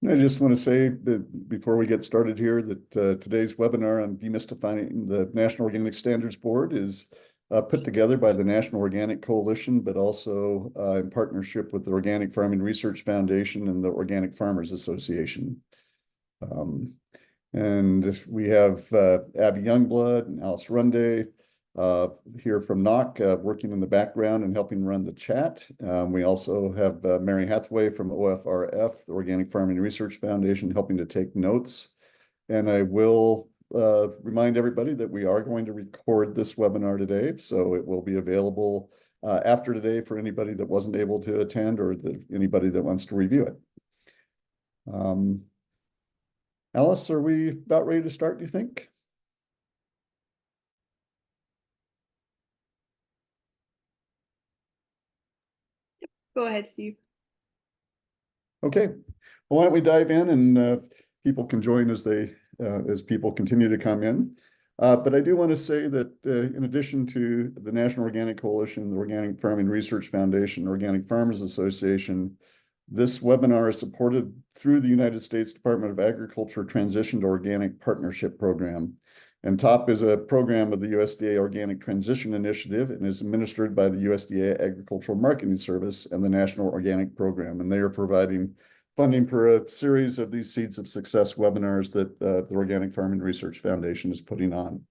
I just want to say that before we get started here, that today's webinar on demystifying the National Organic Standards Board is put together by the National Organic Coalition, but also in partnership with the Organic Farming Research Foundation and the Organic Farmers Association. And we have Abby Youngblood and Alice Runday here from NOC working in the background and helping run the chat. We also have Mary Hathaway from OFRF, the Organic Farming Research Foundation, helping to take notes. And I will remind everybody that we are going to record this webinar today, so it will be available after today for anybody that wasn't able to attend or anybody that wants to review it. Alice, are we about ready to start, do you think? Go ahead, Steve. Okay, well, why don't we dive in and people can join as people continue to come in. But I do want to say that in addition to the National Organic Coalition, the Organic Farming Research Foundation, Organic Farmers Association, this webinar is supported through the United States Department of Agriculture Transition to Organic Partnership Program. And TOP is a program of the USDA Organic Transition Initiative and is administered by the USDA Agricultural Marketing Service and the National Organic Program. And they are providing funding for a series of these Seeds of Success webinars that the Organic Farming Research Foundation is putting on.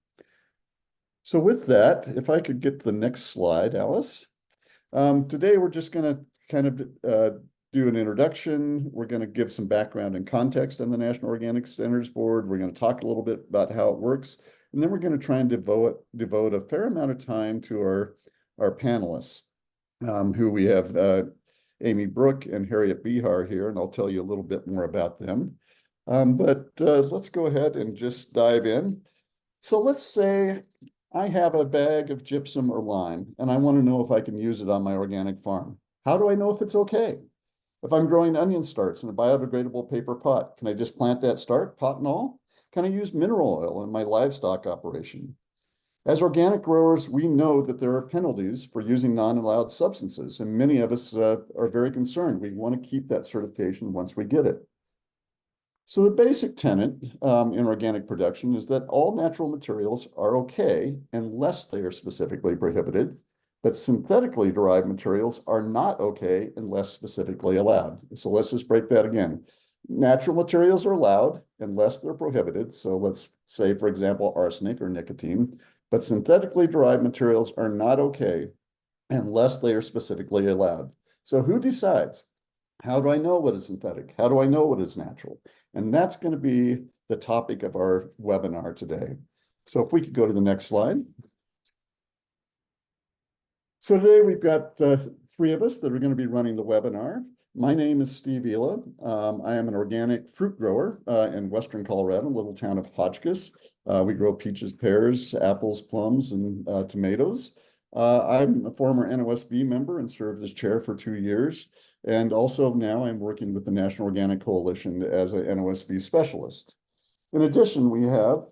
So with that, if I could get the next slide, Alice. Today, we're just going to kind of do an introduction. We're going to give some background and context on the National Organic Standards Board. We're going to talk a little bit about how it works. And then we're going to try and devote a fair amount of time to our panelists, who we have Amy Bruch and Harriet Behar here, and I'll tell you a little bit more about them. But let's go ahead and just dive in. So let's say I have a bag of gypsum or lime, and I want to know if I can use it on my organic farm. How do I know if it's okay? If I'm growing onion starts in a biodegradable paper pot, can I just plant that start, pot and all? Can I use mineral oil in my livestock operation? As organic growers, we know that there are penalties for using non-allowed substances, and many of us are very concerned. We want to keep that certification once we get it. So the basic tenet in organic production is that all natural materials are okay unless they are specifically prohibited. But synthetically derived materials are not okay unless specifically allowed. So let's just break that again. Natural materials are allowed unless they're prohibited. So let's say, for example, arsenic or nicotine. But synthetically derived materials are not okay unless they are specifically allowed. So who decides? How do I know what is synthetic? How do I know what is natural? And that's going to be the topic of our webinar today. So if we could go to the next slide. So today we've got three of us that are going to be running the webinar. My name is Steve Ela. I am an organic fruit grower in Western Colorado, little town of Hotchkiss. We grow peaches, pears, apples, plums, and tomatoes. I'm a former NOSB member and served as chair for 2 years. And also now I'm working with the National Organic Coalition as a NOSB specialist. In addition, we have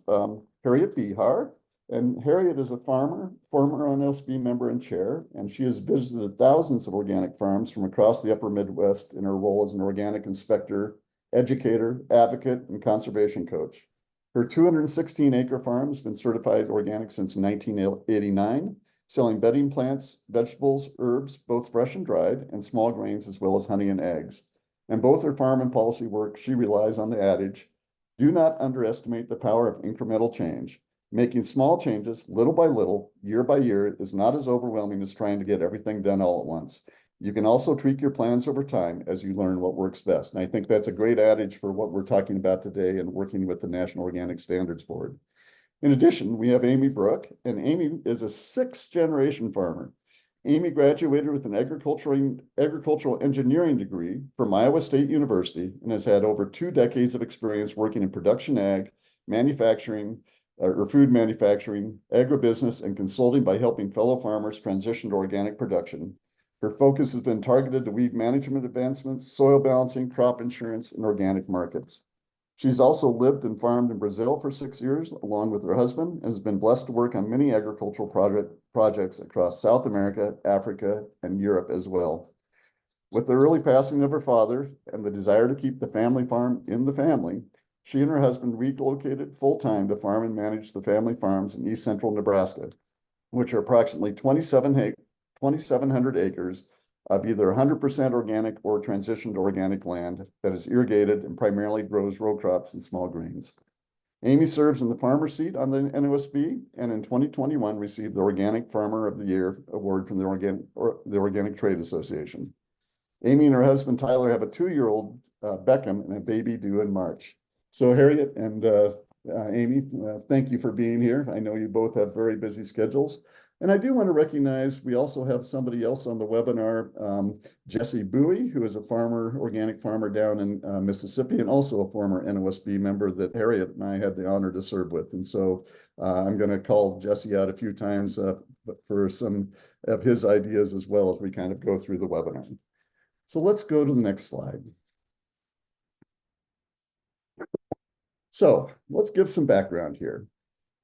Harriet Behar. And Harriet is a former NOSB member and chair, and she has visited thousands of organic farms from across the upper Midwest in her role as an organic inspector, educator, advocate, and conservation coach. Her 216-acre farm has been certified organic since 1989, selling bedding plants, vegetables, herbs, both fresh and dried, and small grains, as well as honey and eggs. And both her farm and policy work, she relies on the adage, do not underestimate the power of incremental change. Making small changes, little by little, year by year, is not as overwhelming as trying to get everything done all at once. You can also tweak your plans over time as you learn what works best. And I think that's a great adage for what we're talking about today and working with the National Organic Standards Board. In addition, we have Amy Bruch, and Amy is a sixth-generation farmer. Amy graduated with an agricultural engineering degree from Iowa State University and has had over 2 decades of experience working in production ag, manufacturing, or food manufacturing, agribusiness, and consulting by helping fellow farmers transition to organic production. Her focus has been targeted to weed management advancements, soil balancing, crop insurance, and organic markets. She's also lived and farmed in Brazil for 6 years, along with her husband, and has been blessed to work on many agricultural projects across South America, Africa, and Europe as well. With the early passing of her father and the desire to keep the family farm in the family, she and her husband relocated full-time to farm and manage the family farms in east central Nebraska, which are approximately 2,700 acres of either 100% organic or transitioned organic land that is irrigated and primarily grows row crops and small grains. Amy serves in the farmer seat on the NOSB and in 2021 received the Organic Farmer of the Year award from the Organic Trade Association. Amy and her husband Tyler have a 2-year-old Beckham and a baby due in March. So Harriet and Amy, thank you for being here. I know you both have very busy schedules. And I do want to recognize we also have somebody else on the webinar, Jesse Bowie, who is a organic farmer down in Mississippi, and also a former NOSB member that Harriet and I had the honor to serve with. And so I'm going to call Jesse out a few times for some of his ideas as well as we kind of go through the webinar. So let's go to the next slide. So let's give some background here.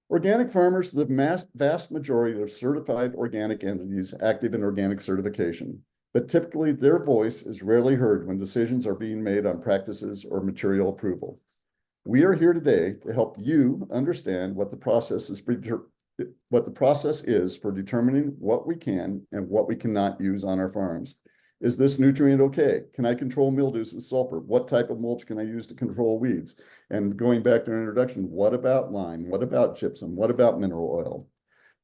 Organic farmers are the vast majority of certified organic entities active in organic certification, but typically their voice is rarely heard when decisions are being made on practices or material approval. We are here today to help you understand what the process is for determining what we can and what we cannot use on our farms. Is this nutrient okay? Can I control mildews with sulfur? What type of mulch can I use to control weeds? And going back to our introduction, what about lime? What about gypsum? What about mineral oil?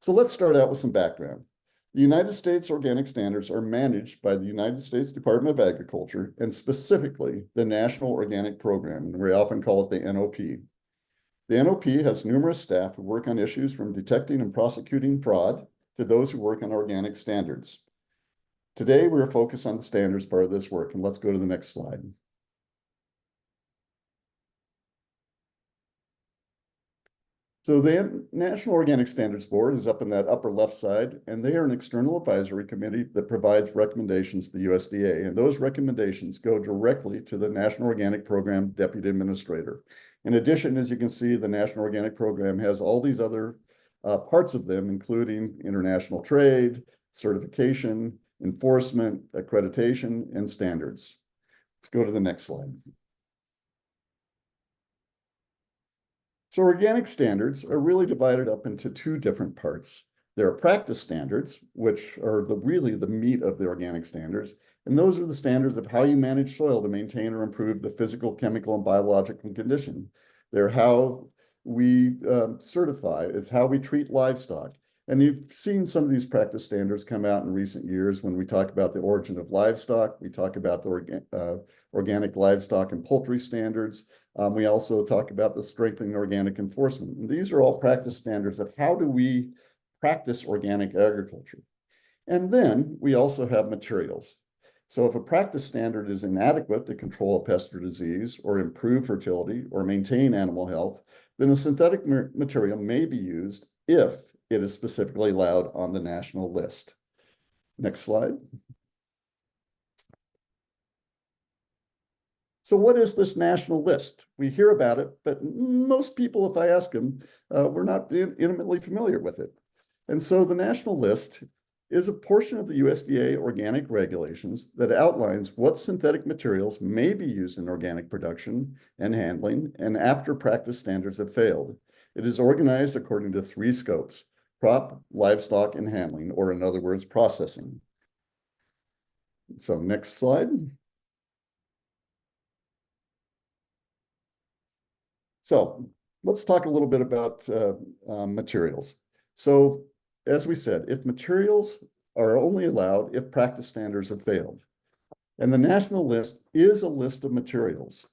So let's start out with some background. The United States organic standards are managed by the United States Department of Agriculture and specifically the National Organic Program, and we often call it the NOP. The NOP has numerous staff who work on issues from detecting and prosecuting fraud to those who work on organic standards. Today, we are focused on the standards part of this work, and let's go to the next slide. So the National Organic Standards Board is up in that upper left side, and they are an external advisory committee that provides recommendations to the USDA, and those recommendations go directly to the National Organic Program Deputy Administrator. In addition, as you can see, the National Organic Program has all these other parts of them, including international trade, certification, enforcement, accreditation, and standards. Let's go to the next slide. So organic standards are really divided up into two different parts. There are practice standards, which are really the meat of the organic standards. And those are the standards of how you manage soil to maintain or improve the physical, chemical, and biological condition. They're how we certify. It's how we treat livestock. And you've seen some of these practice standards come out in recent years when we talk about the origin of livestock. We talk about the organic livestock and poultry standards. We also talk about the strengthening organic enforcement. And these are all practice standards of how do we practice organic agriculture. And then we also have materials. So if a practice standard is inadequate to control a pest or disease or improve fertility or maintain animal health, then a synthetic material may be used if it is specifically allowed on the national list. Next slide. So what is this national list? We hear about it, but most people, if I ask them, we're not intimately familiar with it. And so the national list is a portion of the USDA organic regulations that outlines what synthetic materials may be used in organic production and handling and after practice standards have failed. It is organized according to 3 scopes: crop, livestock, and handling, or in other words, processing. So next slide. So let's talk a little bit about materials. So as we said, if materials are only allowed if practice standards have failed, and the national list is a list of materials.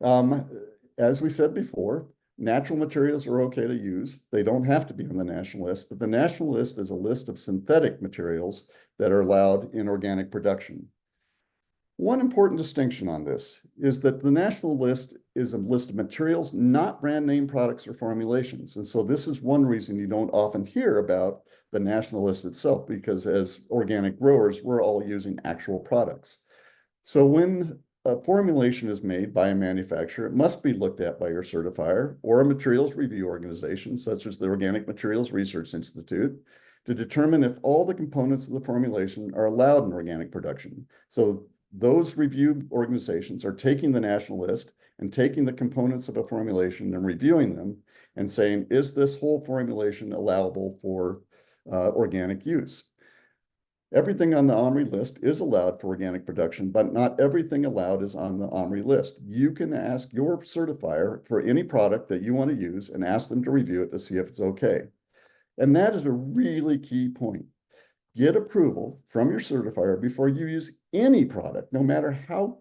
As we said before, natural materials are okay to use. They don't have to be on the national list, but the national list is a list of synthetic materials that are allowed in organic production. One important distinction on this is that the national list is a list of materials, not brand name products or formulations. And so this is one reason you don't often hear about the national list itself, because as organic growers, we're all using actual products. So when a formulation is made by a manufacturer, it must be looked at by your certifier or a materials review organization, such as the Organic Materials Research Institute, to determine if all the components of the formulation are allowed in organic production. So those review organizations are taking the national list and taking the components of a formulation and reviewing them and saying, is this whole formulation allowable for organic use? Everything on the OMRI list is allowed for organic production, but not everything allowed is on the OMRI list. You can ask your certifier for any product that you want to use and ask them to review it to see if it's okay. And that is a really key point. Get approval from your certifier before you use any product, no matter how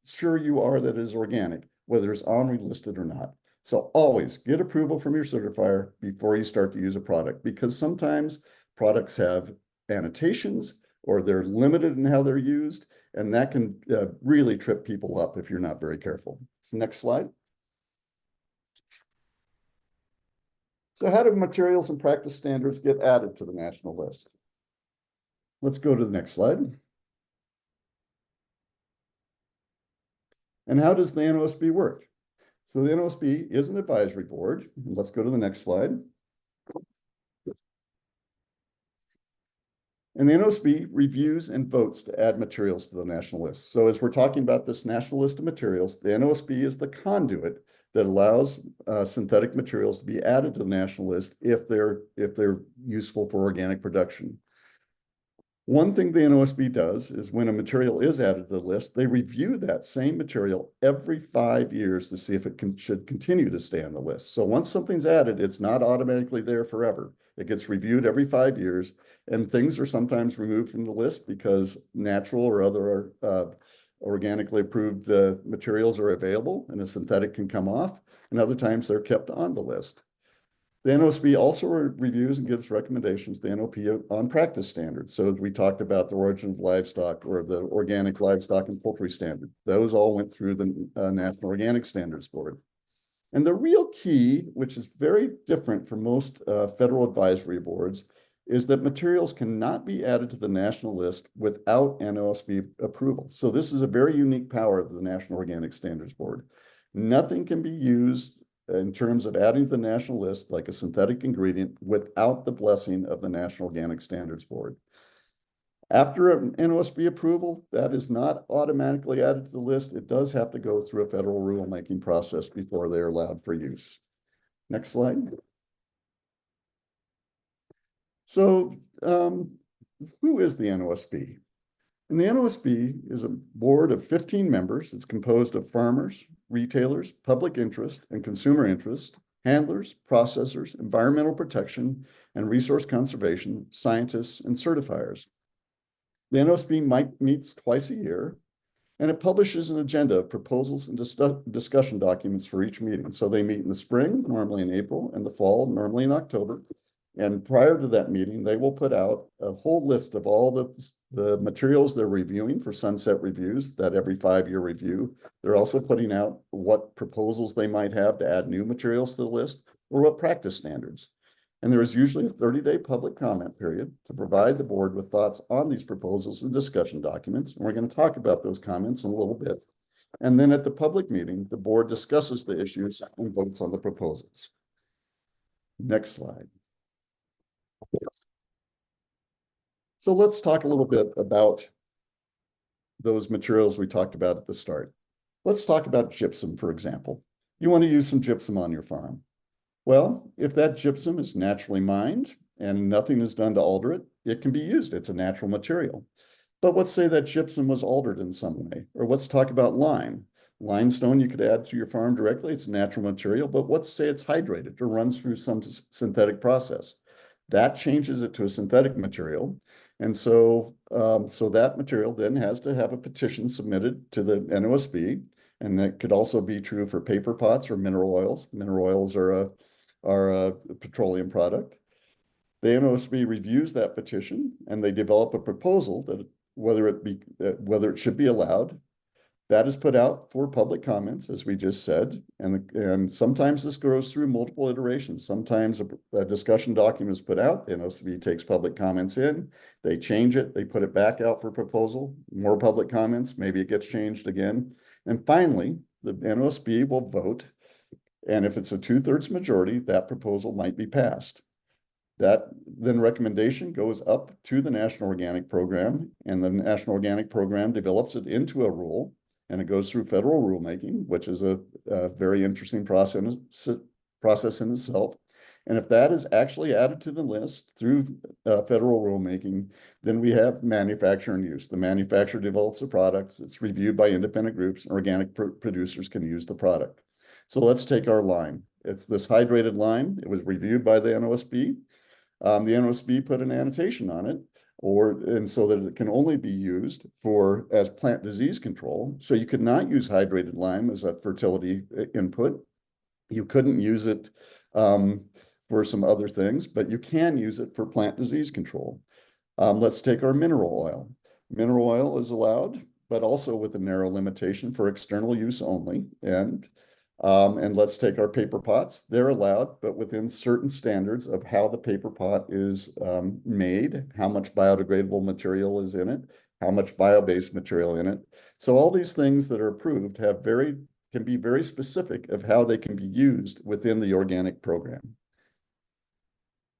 sure you are that it is organic, whether it's OMRI listed or not. So always get approval from your certifier before you start to use a product, because sometimes products have annotations or they're limited in how they're used, and that can really trip people up if you're not very careful. So next slide. So how do materials and practice standards get added to the national list? Let's go to the next slide. And how does the NOSB work? So the NOSB is an advisory board. Let's go to the next slide. And the NOSB reviews and votes to add materials to the national list. So as we're talking about this national list of materials, the NOSB is the conduit that allows synthetic materials to be added to the national list if they're useful for organic production. One thing the NOSB does is when a material is added to the list, they review that same material every 5 years to see if it should continue to stay on the list. So once something's added, it's not automatically there forever. It gets reviewed every 5 years, and things are sometimes removed from the list because natural or other organically approved materials are available and a synthetic can come off, and other times they're kept on the list. The NOSB also reviews and gives recommendations to the NOP on practice standards. So we talked about the origin of livestock or the organic livestock and poultry standard. Those all went through the National Organic Standards Board. And the real key, which is very different from most federal advisory boards, is that materials cannot be added to the national list without NOSB approval. So this is a very unique power of the National Organic Standards Board. Nothing can be used in terms of adding to the national list like a synthetic ingredient without the blessing of the National Organic Standards Board. After an NOSB approval, that is not automatically added to the list. It does have to go through a federal rulemaking process before they're allowed for use. Next slide. So who is the NOSB? And the NOSB is a board of 15 members. It's composed of farmers, retailers, public interest and consumer interest, handlers, processors, environmental protection and resource conservation, scientists, and certifiers. The NOSB meets twice a year, and it publishes an agenda of proposals and discussion documents for each meeting. So they meet in the spring, normally in April, and the fall, normally in October. And prior to that meeting, they will put out a whole list of all the materials they're reviewing for sunset reviews, that every 5-year review. They're also putting out what proposals they might have to add new materials to the list or what practice standards. And there is usually a 30-day public comment period to provide the board with thoughts on these proposals and discussion documents. And we're going to talk about those comments in a little bit. And then at the public meeting, the board discusses the issues and votes on the proposals. Next slide. So let's talk a little bit about those materials we talked about at the start. Let's talk about gypsum, for example. You want to use some gypsum on your farm. Well, if that gypsum is naturally mined and nothing is done to alter it, it can be used. It's a natural material. But let's say that gypsum was altered in some way. Or let's talk about lime. Limestone you could add to your farm directly. It's a natural material, but let's say it's hydrated or runs through some synthetic process. That changes it to a synthetic material. And so, that material then has to have a petition submitted to the NOSB, and that could also be true for paper pots or mineral oils. Mineral oils are a petroleum product. The NOSB reviews that petition, and they develop a proposal that whether it should be allowed. That is put out for public comments, as we just said, and sometimes this goes through multiple iterations. Sometimes a discussion document is put out, the NOSB takes public comments in, they change it, they put it back out for proposal, more public comments, maybe it gets changed again. And finally, the NOSB will vote, and if it's a 2/3 majority, that proposal might be passed. That then recommendation goes up to the National Organic Program, and the National Organic Program develops it into a rule, and it goes through federal rulemaking, which is a very interesting process in itself. And if that is actually added to the list through federal rulemaking, then we have manufacture and use. The manufacturer develops a product, it's reviewed by independent groups, and organic producers can use the product. So let's take our lime. It's this hydrated lime. It was reviewed by the NOSB. The NOSB put an annotation on it, and so that it can only be used as plant disease control. So you could not use hydrated lime as a fertility input. You couldn't use it for some other things, but you can use it for plant disease control. Let's take our mineral oil. Mineral oil is allowed, but also with a narrow limitation for external use only. And let's take our paper pots. They're allowed, but within certain standards of how the paper pot is made, how much biodegradable material is in it, how much bio-based material in it. So all these things that are approved can be very specific of how they can be used within the organic program.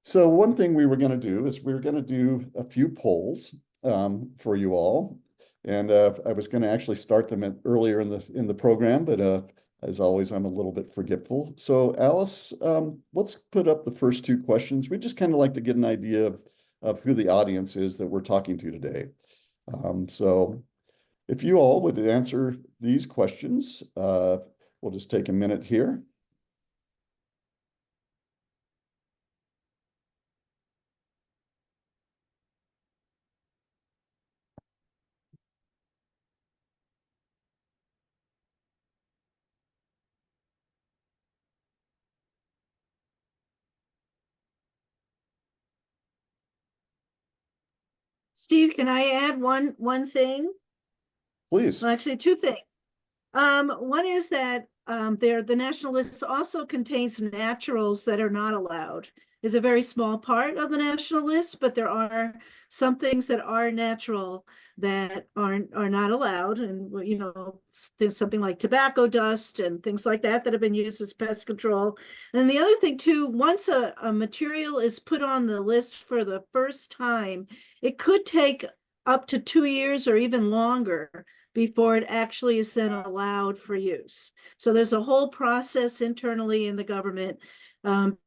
So one thing we were going to do is we were going to do a few polls for you all. And I was going to actually start them earlier in the program, but as always, I'm a little bit forgetful. So Alice, let's put up the first two questions. We just kind of like to get an idea of who the audience is that we're talking to today. So if you all would answer these questions, we'll just take a minute here. Steve, can I add one thing? Please. Well, actually, two things. One is that the national list also contains naturals that are not allowed. It's a very small part of the national list, but there are some things that are natural that are not allowed, and there's something like tobacco dust and things like that have been used as pest control. And the other thing too, once a material is put on the list for the first time, it could take up to 2 years or even longer before it actually is then allowed for use. So there's a whole process internally in the government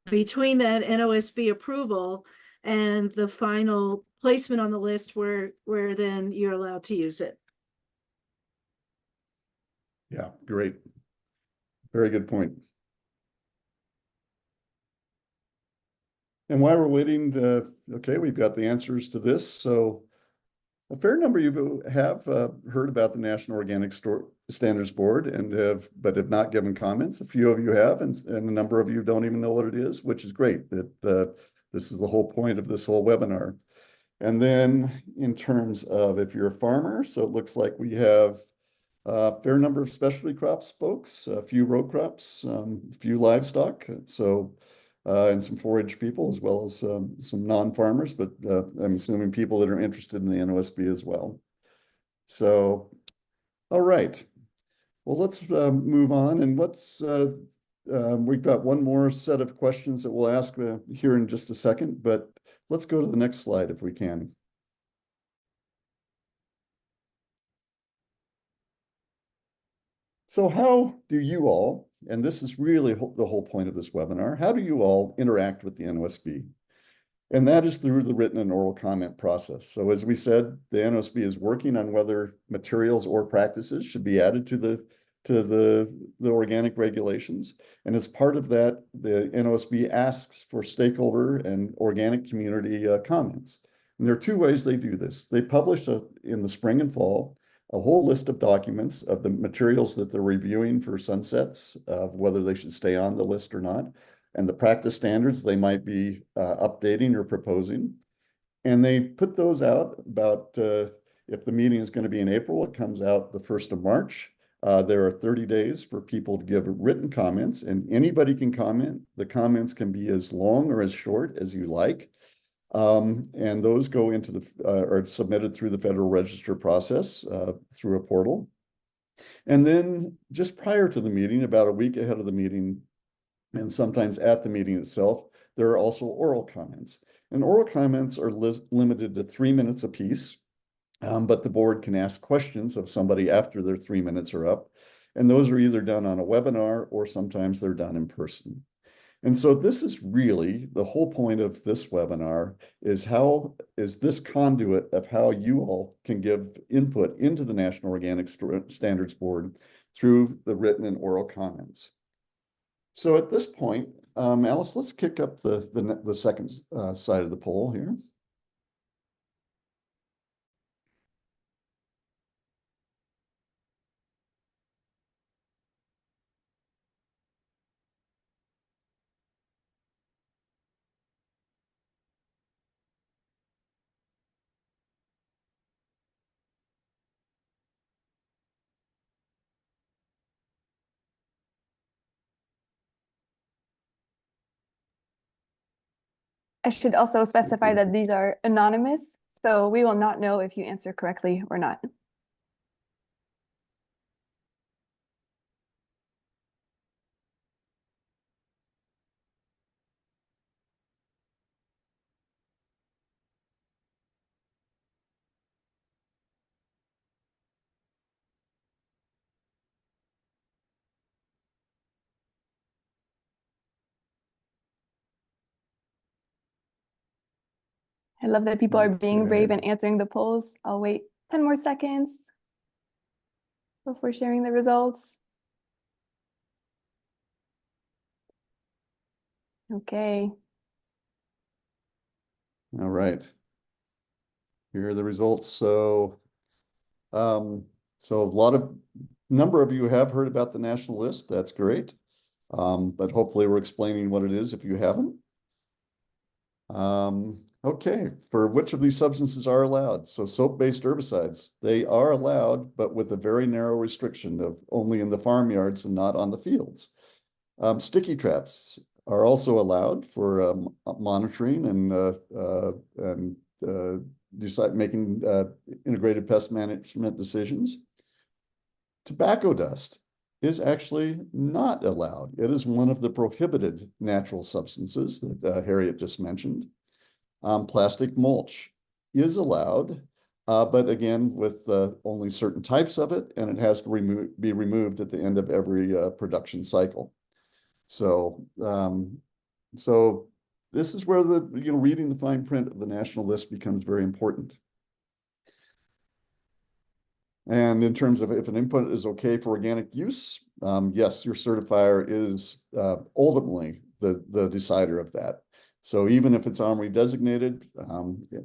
between that NOSB approval and the final placement on the list where then you're allowed to use it. Yeah, great. Very good point. And while we're waiting okay, we've got the answers to this. So a fair number of you have heard about the National Organic Standards Board but have not given comments. A few of you have, and a number of you don't even know what it is, which is great. This is the whole point of this whole webinar. And then in terms of if you're a farmer, so it looks like we have a fair number of specialty crops folks, a few row crops, a few livestock. So and some forage people, as well as some non-farmers, but I'm assuming people that are interested in the NOSB as well. So, all right. Well, let's move on, and we've got one more set of questions that we'll ask here in just a second, but let's go to the next slide if we can. So how do you all, and this is really the whole point of this webinar, how do you all interact with the NOSB? And that is through the written and oral comment process. So as we said, the NOSB is working on whether materials or practices should be added to the organic regulations. And as part of that, the NOSB asks for stakeholder and organic community comments. And there are two ways they do this. They publish in the spring and fall a whole list of documents of the materials that they're reviewing for sunsets, of whether they should stay on the list or not, and the practice standards they might be updating or proposing. And they put those out about, if the meeting is going to be in April, it comes out the 1st of March. There are 30 days for people to give written comments, and anybody can comment. The comments can be as long or as short as you like. And those go into are submitted through the Federal Register process through a portal. And then just prior to the meeting, about a week ahead of the meeting, and sometimes at the meeting itself, there are also oral comments. And oral comments are limited to 3 minutes apiece, but the board can ask questions of somebody after their 3 minutes are up. And those are either done on a webinar or sometimes they're done in person. And so this is really the whole point of this webinar is how is this conduit of how you all can give input into the National Organic Standards Board through the written and oral comments. So at this point, Alice, let's kick up the second side of the poll here. I should also specify that these are anonymous, so we will not know if you answer correctly or not. I love that people are being brave and answering the polls. I'll wait 10 more seconds before sharing the results. Okay. All right. Here are the results. So a number of you have heard about the national list. That's great. But hopefully we're explaining what it is if you haven't. Okay, for which of these substances are allowed? So soap-based herbicides, they are allowed, but with a very narrow restriction of only in the farmyards and not on the fields. Sticky traps are also allowed for monitoring and making integrated pest management decisions. Tobacco dust is actually not allowed. It is one of the prohibited natural substances that Harriet just mentioned. Plastic mulch is allowed, but again, with only certain types of it, and it has to be removed at the end of every production cycle. So, so this is where reading the fine print of the national list becomes very important. And in terms of if an input is okay for organic use, yes, your certifier is ultimately the decider of that. So even if it's OMRI designated,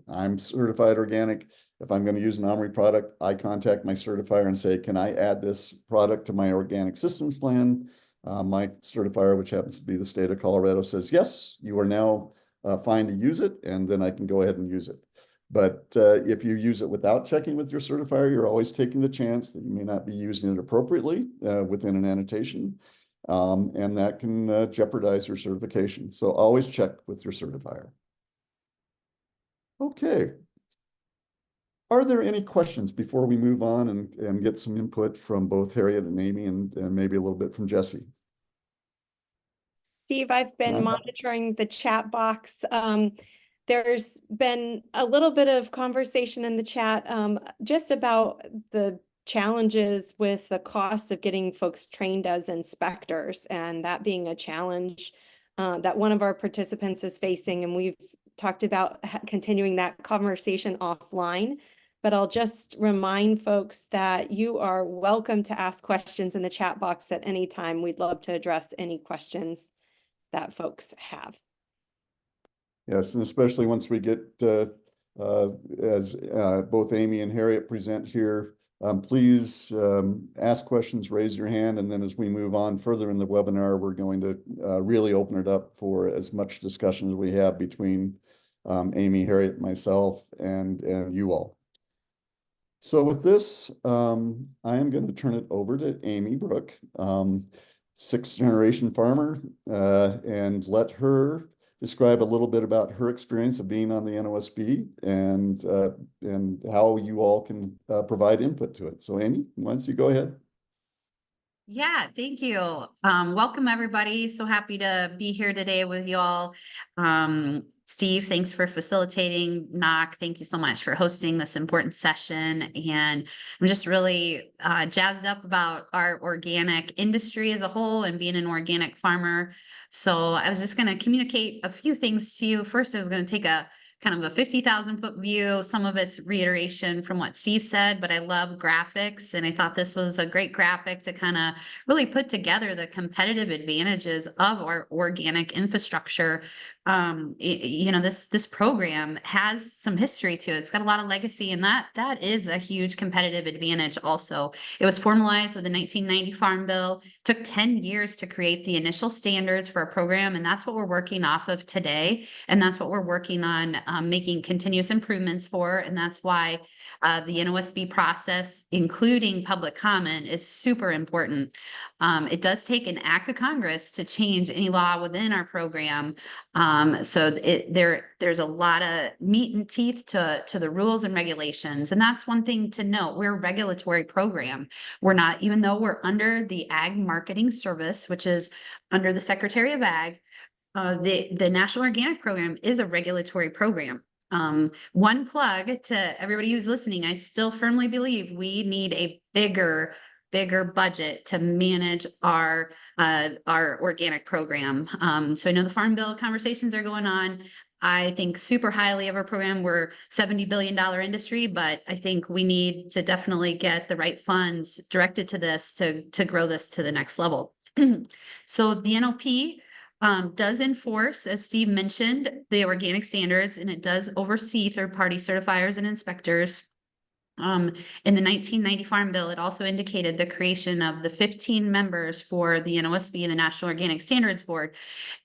I'm certified organic. If I'm going to use an OMRI product, I contact my certifier and say, can I add this product to my organic systems plan? My certifier, which happens to be the state of Colorado, says, yes, you are now fine to use it, and then I can go ahead and use it. But if you use it without checking with your certifier, you're always taking the chance that you may not be using it appropriately within an annotation, and that can jeopardize your certification. So always check with your certifier. Okay. Are there any questions before we move on and get some input from both Harriet and Amy and maybe a little bit from Jesse? Steve, I've been monitoring the chat box. There's been a little bit of conversation in the chat just about the challenges with the cost of getting folks trained as inspectors, and that being a challenge that one of our participants is facing. And we've talked about continuing that conversation offline. But I'll just remind folks that you are welcome to ask questions in the chat box at any time. We'd love to address any questions that folks have. Yes, and especially once we get, as both Amy and Harriet present here, please ask questions, raise your hand, and then as we move on further in the webinar, we're going to really open it up for as much discussion as we have between Amy, Harriet, myself, and you all. So with this, I am going to turn it over to Amy Bruch, sixth generation farmer, and let her describe a little bit about her experience of being on the NOSB and how you all can provide input to it. So Amy, why don't you go ahead? Yeah, thank you. Welcome everybody. So happy to be here today with y'all. Steve, thanks for facilitating. Knock, thank you so much for hosting this important session. And I'm just really jazzed up about our organic industry as a whole and being an organic farmer. So I was just going to communicate a few things to you. First, I was going to take a kind of a 50,000 foot view. Some of it's reiteration from what Steve said, but I love graphics. And I thought this was a great graphic to kind of really put together the competitive advantages of our organic infrastructure. You know, this program has some history to it. It's got a lot of legacy, and that is a huge competitive advantage also. It was formalized with the 1990 Farm Bill. It took 10 years to create the initial standards for a program, and that's what we're working off of today. And that's what we're working on making continuous improvements for. And that's why the NOSB process, including public comment, is super important. It does take an act of Congress to change any law within our program. So there's a lot of meat and teeth to the rules and regulations. And that's one thing to note. We're a regulatory program. We're not, even though we're under the Ag Marketing Service, which is under the Secretary of Ag, the National Organic Program is a regulatory program. One plug to everybody who's listening, I still firmly believe we need a bigger budget to manage our organic program. So I know the Farm Bill conversations are going on. I think super highly of our program. We're $70 billion industry, but I think we need to definitely get the right funds directed to this to grow this to the next level. So the NOP does enforce, as Steve mentioned, the organic standards, and it does oversee third-party certifiers and inspectors. In the 1990 Farm Bill, it also indicated the creation of the 15 members for the NOSB and the National Organic Standards Board.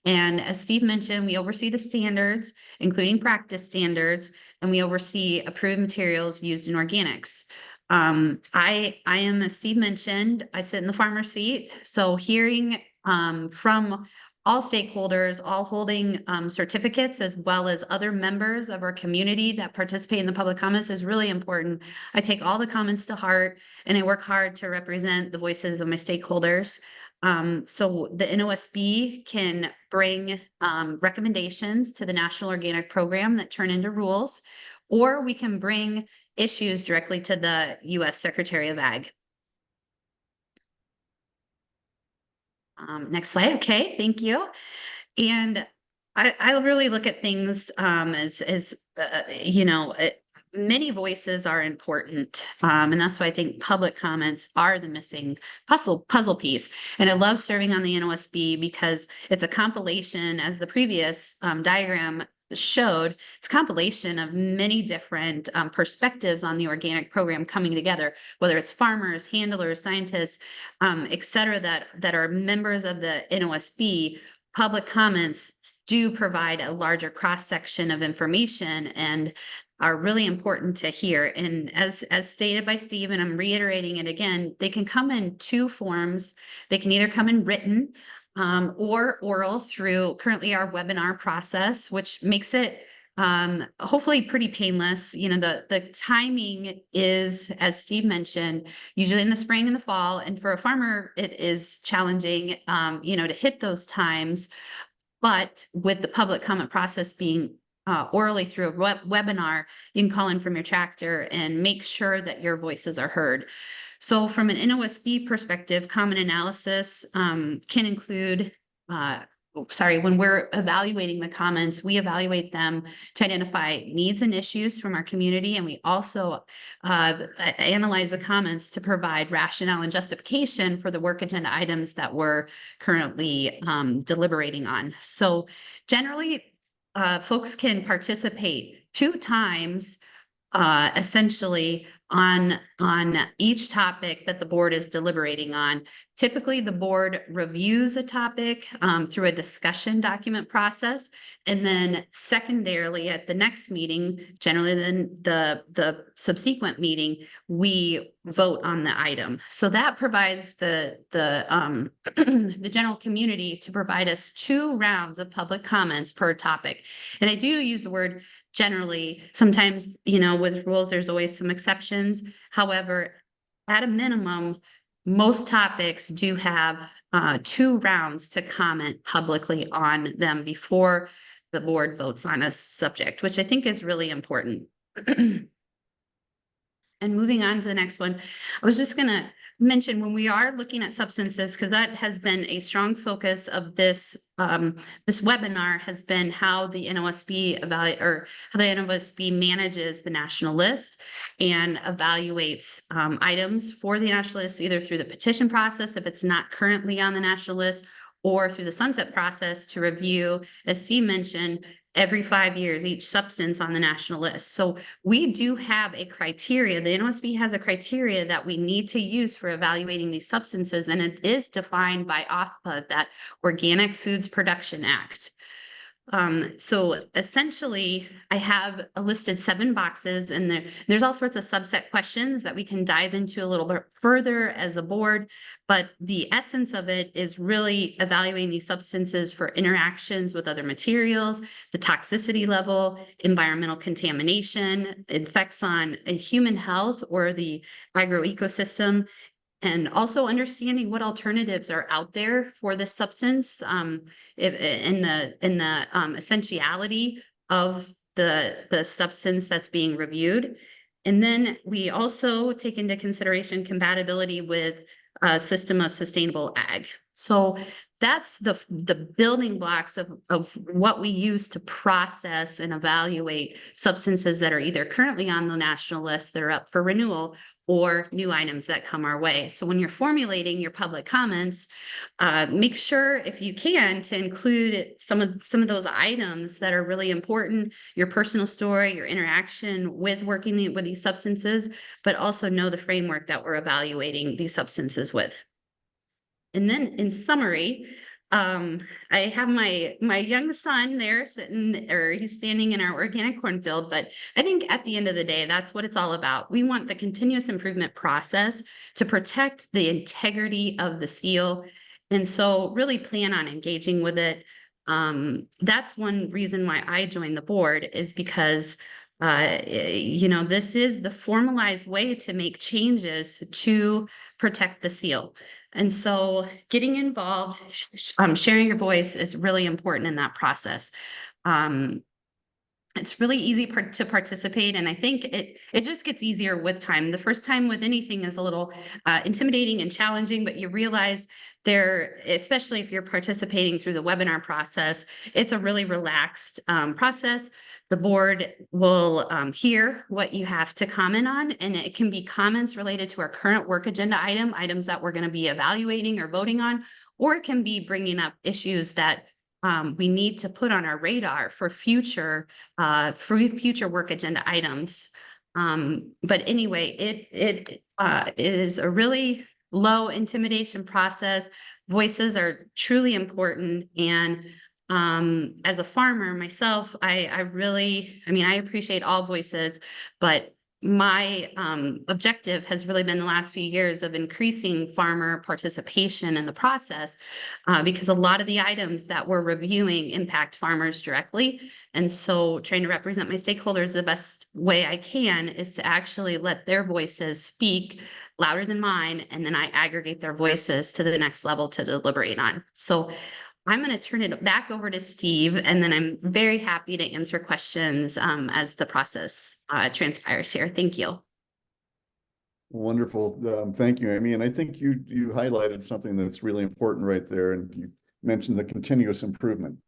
And as Steve mentioned, we oversee the standards, including practice standards, and we oversee approved materials used in organics. I am, as Steve mentioned, I sit in the farmer seat. So hearing from all stakeholders, all holding certificates, as well as other members of our community that participate in the public comments, is really important. I take all the comments to heart, and I work hard to represent the voices of my stakeholders. So the NOSB can bring recommendations to the National Organic Program that turn into rules, or we can bring issues directly to the U.S. Secretary of Ag. Next slide. Okay, thank you. And I really look at things as you know, many voices are important, and that's why I think public comments are the missing puzzle piece. And I love serving on the NOSB because it's a compilation, as the previous diagram showed, it's a compilation of many different perspectives on the organic program coming together, whether it's farmers, handlers, scientists, et cetera, that are members of the NOSB. Public comments do provide a larger cross-section of information and are really important to hear. And as stated by Steve, and I'm reiterating it again, they can come in two forms. They can either come in written or oral through currently our webinar process, which makes it hopefully pretty painless. You know, the timing is, as Steve mentioned, usually in the spring and the fall. And for a farmer, it is challenging, you know, to hit those times. But with the public comment process being orally through a webinar, you can call in from your tractor and make sure that your voices are heard. So from an NOSB perspective, common analysis can include, when we're evaluating the comments, we evaluate them to identify needs and issues from our community. And we also analyze the comments to provide rationale and justification for the work agenda items that we're currently deliberating on. So generally, folks can participate 2 times essentially on each topic that the board is deliberating on. Typically, the board reviews a topic through a discussion document process, and then secondarily at the next meeting, generally then the subsequent meeting, we vote on the item. So that provides the the general community to provide us 2 rounds of public comments per topic. And I do use the word generally. Sometimes, you know, with rules, there's always some exceptions. However, at a minimum, most topics do have 2 rounds to comment publicly on them before the board votes on a subject, which I think is really important. And moving on to the next one, I was just gonna mention when we are looking at substances, because that has been a strong focus of this this webinar has been how the NOSB how the NOSB manages the national list and evaluates items for the national list, either through the petition process if it's not currently on the national list, or through the sunset process to review, as Steve mentioned, every 5 years, each substance on the national list. So we do have a criteria. The NOSB has a criteria that we need to use for evaluating these substances, and it is defined by OFPA, that Organic Foods Production Act. So essentially, I have listed 7 boxes, and there's all sorts of subset questions that we can dive into a little bit further as a board. But the essence of it is really evaluating these substances for interactions with other materials, the toxicity level, environmental contamination, effects on human health or the agroecosystem, and also understanding what alternatives are out there for this substance, in the essentiality of the substance that's being reviewed. And then we also take into consideration compatibility with a system of sustainable ag. So that's the building blocks of what we use to process and evaluate substances that are either currently on the national list that are up for renewal, or new items that come our way. So when you're formulating your public comments, make sure, if you can, to include some of those items that are really important, your personal story, your interaction with working with these substances, but also know the framework that we're evaluating these substances with. And then in summary, I have my young son there sitting, or he's standing in our organic cornfield, but I think at the end of the day, that's what it's all about. We want the continuous improvement process to protect the integrity of the seal. And so really plan on engaging with it. That's one reason why I joined the board, is because this is the formalized way to make changes to protect the seal. And so getting involved, sharing your voice is really important in that process. It's really easy to participate, and I think it just gets easier with time. The first time with anything is a little intimidating and challenging, but you realize especially if you're participating through the webinar process, it's a really relaxed process. The board will hear what you have to comment on, and it can be comments related to our current work agenda items that we're going to be evaluating or voting on, or it can be bringing up issues that we need to put on our radar for future work agenda items. But anyway, it is a really low intimidation process. Voices are truly important. And as a farmer myself, I appreciate all voices, but my objective has really been the last few years of increasing farmer participation in the process, because a lot of the items that we're reviewing impact farmers directly. And so trying to represent my stakeholders the best way I can is to actually let their voices speak louder than mine, and then I aggregate their voices to the next level to deliberate on. So I'm going to turn it back over to Steve, and then I'm very happy to answer questions as the process transpires here. Thank you. Wonderful. Thank you, Amy. And I think you highlighted something that's really important right there. And you mentioned the continuous improvement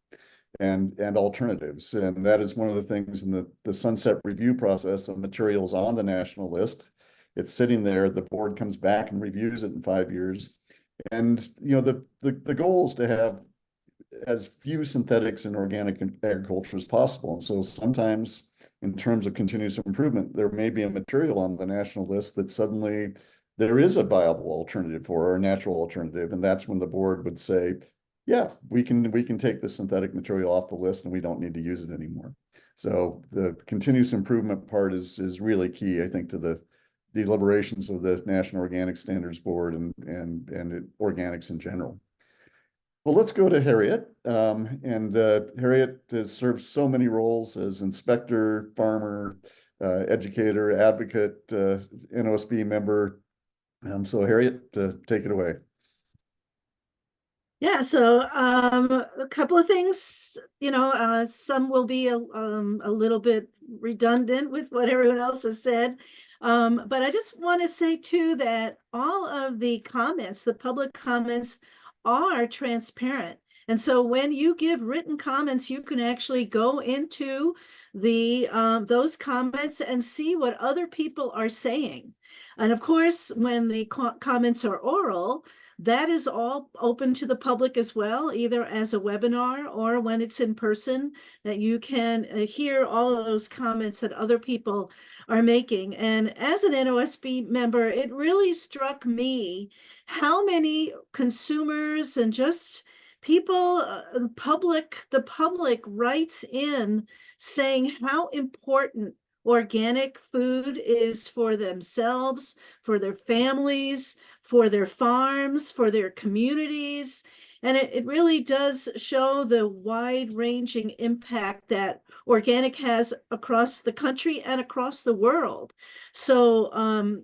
and alternatives. And that is one of the things in the sunset review process of materials on the national list. It's sitting there, the board comes back and reviews it in 5 years. And the goal is to have as few synthetics in organic agriculture as possible. And so sometimes in terms of continuous improvement, there may be a material on the national list that suddenly there is a viable alternative for, or a natural alternative. And that's when the board would say, yeah, we can take the synthetic material off the list and we don't need to use it anymore. So the continuous improvement part is really key, I think, to the deliberations of the National Organic Standards Board and organics in general. Well, let's go to Harriet. Harriet has served so many roles as inspector, farmer, educator, advocate, NOSB member, And so Harriet, take it away. Yeah, so a couple of things, some will be a little bit redundant with what everyone else has said. But I just want to say too that all of the comments, the public comments, are transparent. And so when you give written comments, you can actually go into the those comments and see what other people are saying. And of course, when the comments are oral, that is all open to the public as well, either as a webinar or when it's in person, that you can hear all of those comments that other people are making. And as an NOSB member, it really struck me how many consumers and just people, the public writes in saying how important organic food is for themselves, for their families, for their farms, for their communities. And it really does show the wide-ranging impact that organic has across the country and across the world. So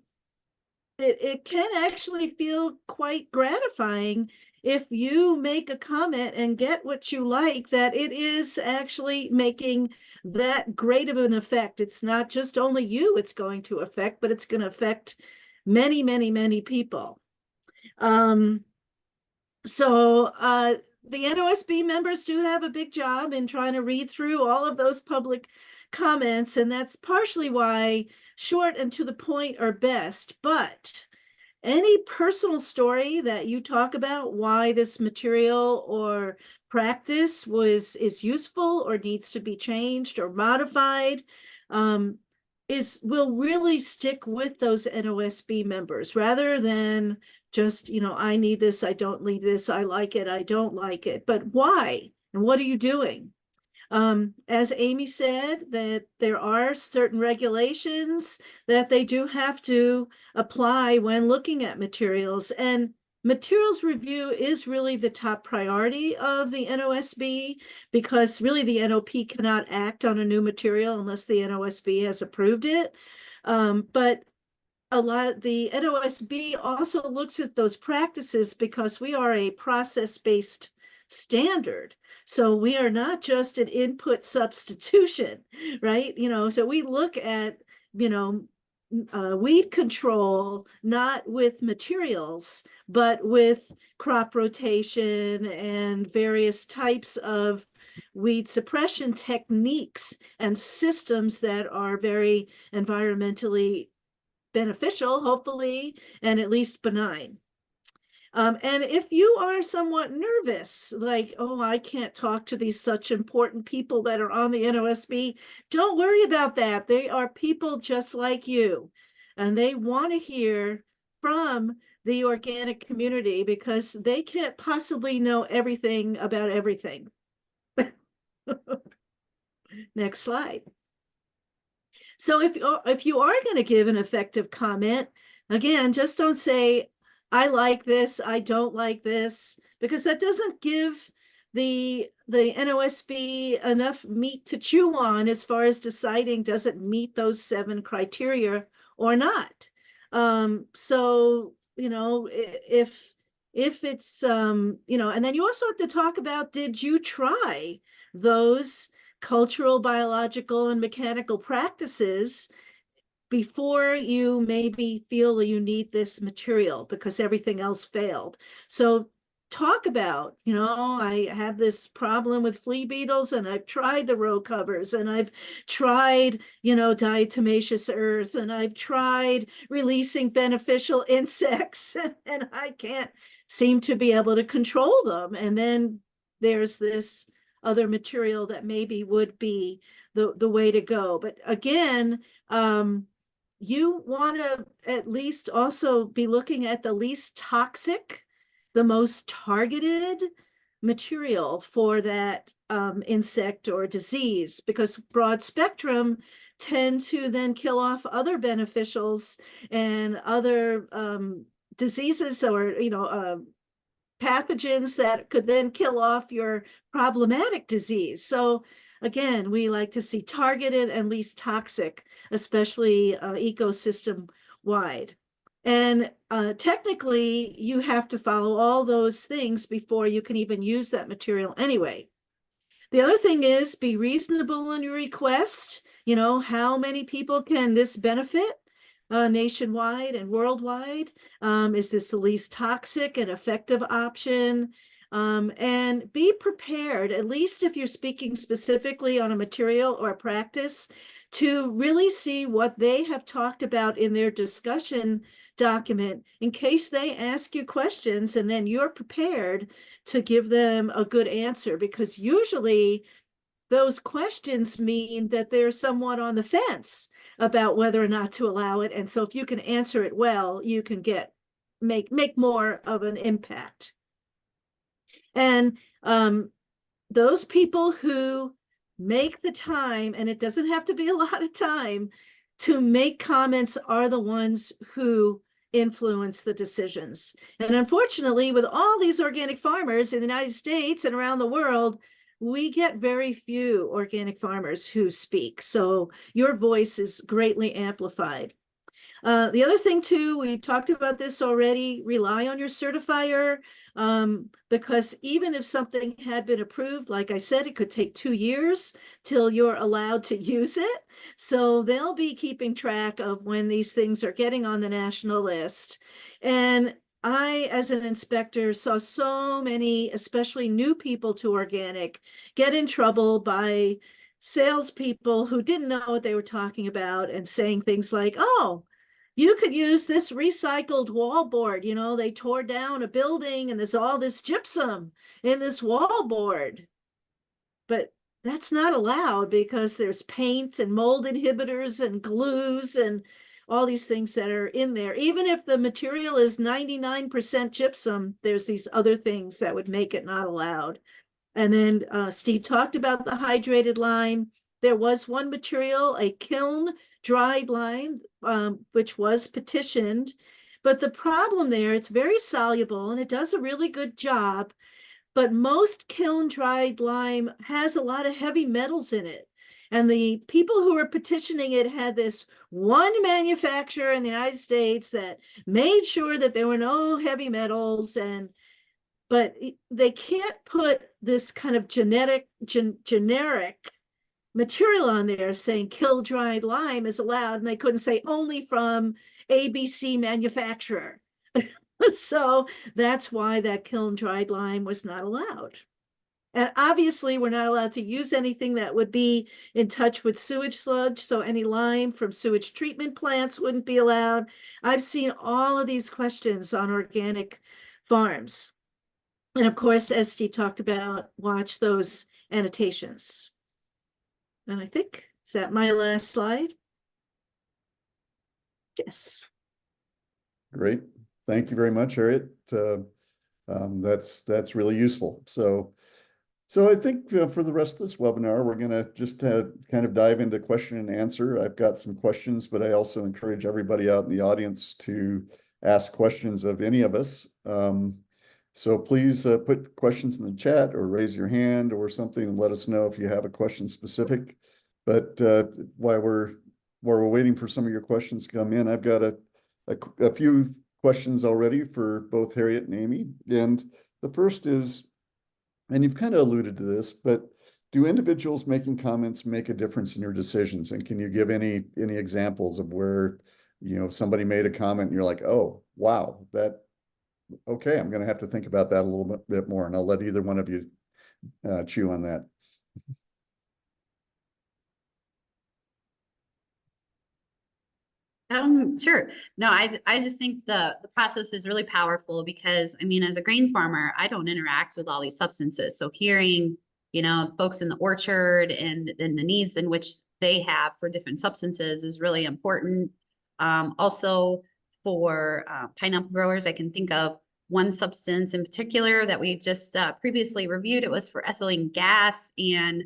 it can actually feel quite gratifying if you make a comment and get what you like, that it is actually making that great of an effect. It's not just only you it's going to affect, but it's going to affect many, many, many people. The NOSB members do have a big job in trying to read through all of those public comments, and that's partially why short and to the point are best. But any personal story that you talk about why this material or practice is useful or needs to be changed or modified, will really stick with those NOSB members rather than just, I need this, I don't need this, I like it, I don't like it. But why? And what are you doing? As Amy said, that there are certain regulations that they do have to apply when looking at materials, and materials review is really the top priority of the NOSB, because really the NOP cannot act on a new material unless the NOSB has approved it. But the NOSB also looks at those practices because we are a process-based standard. So we are not just an input substitution, right? So we look at, weed control, not with materials, but with crop rotation and various types of weed suppression techniques and systems that are very environmentally beneficial, hopefully, and at least benign. And if you are somewhat nervous, like, oh, I can't talk to these such important people that are on the NOSB, don't worry about that. They are people just like you, and they want to hear from the organic community because they can't possibly know everything about everything. Next slide. So if you are going to give an effective comment, again, just don't say, I like this, I don't like this, because that doesn't give the NOSB enough meat to chew on as far as deciding does it meet those 7 criteria or not. So, if it's, and then you also have to talk about, did you try those cultural, biological, and mechanical practices before you maybe feel you need this material because everything else failed? So talk about, I have this problem with flea beetles and I've tried the row covers and I've tried, diatomaceous earth and I've tried releasing beneficial insects and I can't seem to be able to control them. And then there's this other material that maybe would be the way to go. But again, you want to at least also be looking at the least toxic, the most targeted material for that insect or disease, because broad spectrum tend to then kill off other beneficials and other diseases or, pathogens that could then kill off your problematic disease. So again, we like to see targeted and least toxic, especially ecosystem wide. And technically, you have to follow all those things before you can even use that material anyway. The other thing is be reasonable in your request. You know, how many people can this benefit nationwide and worldwide? Is this the least toxic and effective option? And be prepared, at least if you're speaking specifically on a material or a practice, to really see what they have talked about in their discussion document in case they ask you questions, and then you're prepared to give them a good answer, because usually those questions mean that they're somewhat on the fence about whether or not to allow it. And so if you can answer it well, you can make more of an impact. And those people who make the time, and it doesn't have to be a lot of time, to make comments are the ones who influence the decisions. And unfortunately, with all these organic farmers in the United States and around the world, we get very few organic farmers who speak. So your voice is greatly amplified. The other thing too, we talked about this already, rely on your certifier, because even if something had been approved, like I said, it could take 2 years till you're allowed to use it. So they'll be keeping track of when these things are getting on the national list. And I, as an inspector, saw so many, especially new people to organic, get in trouble by salespeople who didn't know what they were talking about and saying things like, oh, you could use this recycled wallboard. You know, they tore down a building and there's all this gypsum in this wallboard. But that's not allowed because there's paint and mold inhibitors and glues and all these things that are in there. Even if the material is 99% gypsum, there's these other things that would make it not allowed. And then Steve talked about the hydrated lime. There was one material, a kiln dried lime, which was petitioned. But the problem there, it's very soluble and it does a really good job. But most kiln dried lime has a lot of heavy metals in it. And the people who were petitioning it had this one manufacturer in the United States that made sure that there were no heavy metals, but they can't put this kind of generic material on there saying kiln dried lime is allowed, and they couldn't say only from ABC manufacturer. So that's why that kiln dried lime was not allowed. And obviously we're not allowed to use anything that would be in touch with sewage sludge. So any lime from sewage treatment plants wouldn't be allowed. I've seen all of these questions on organic farms. And of course, as Steve talked about, watch those annotations. And I think, is that my last slide? Yes. Great. Thank you very much, Harriet. That's really useful. So I think for the rest of this webinar, we're going to just kind of dive into question and answer. I've got some questions, but I also encourage everybody out in the audience to ask questions of any of us. So please put questions in the chat or raise your hand or something and let us know if you have a question specific. But while we're waiting for some of your questions to come in, I've got a few questions already for both Harriet and Amy. And the first is, and you've kind of alluded to this, but do individuals making comments make a difference in your decisions? And can you give any examples of where, you know, somebody made a comment and you're like, oh, wow, okay, I'm going to have to think about that a little bit more. And I'll let either one of you chew on that. Sure. No, I just think the process is really powerful because, I mean, as a grain farmer, I don't interact with all these substances. So hearing, you know, folks in the orchard and the needs in which they have for different substances is really important. Also for pineapple growers, I can think of one substance in particular that we just previously reviewed. It was for ethylene gas, and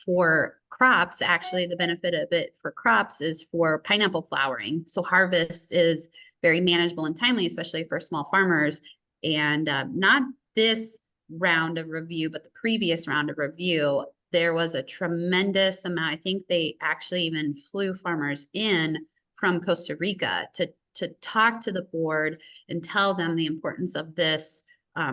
for crops, actually, the benefit of it for crops is for pineapple flowering. So harvest is very manageable and timely, especially for small farmers. And not this round of review, but the previous round of review, there was a tremendous amount. I think they actually even flew farmers in from Costa Rica to talk to the board and tell them the importance of this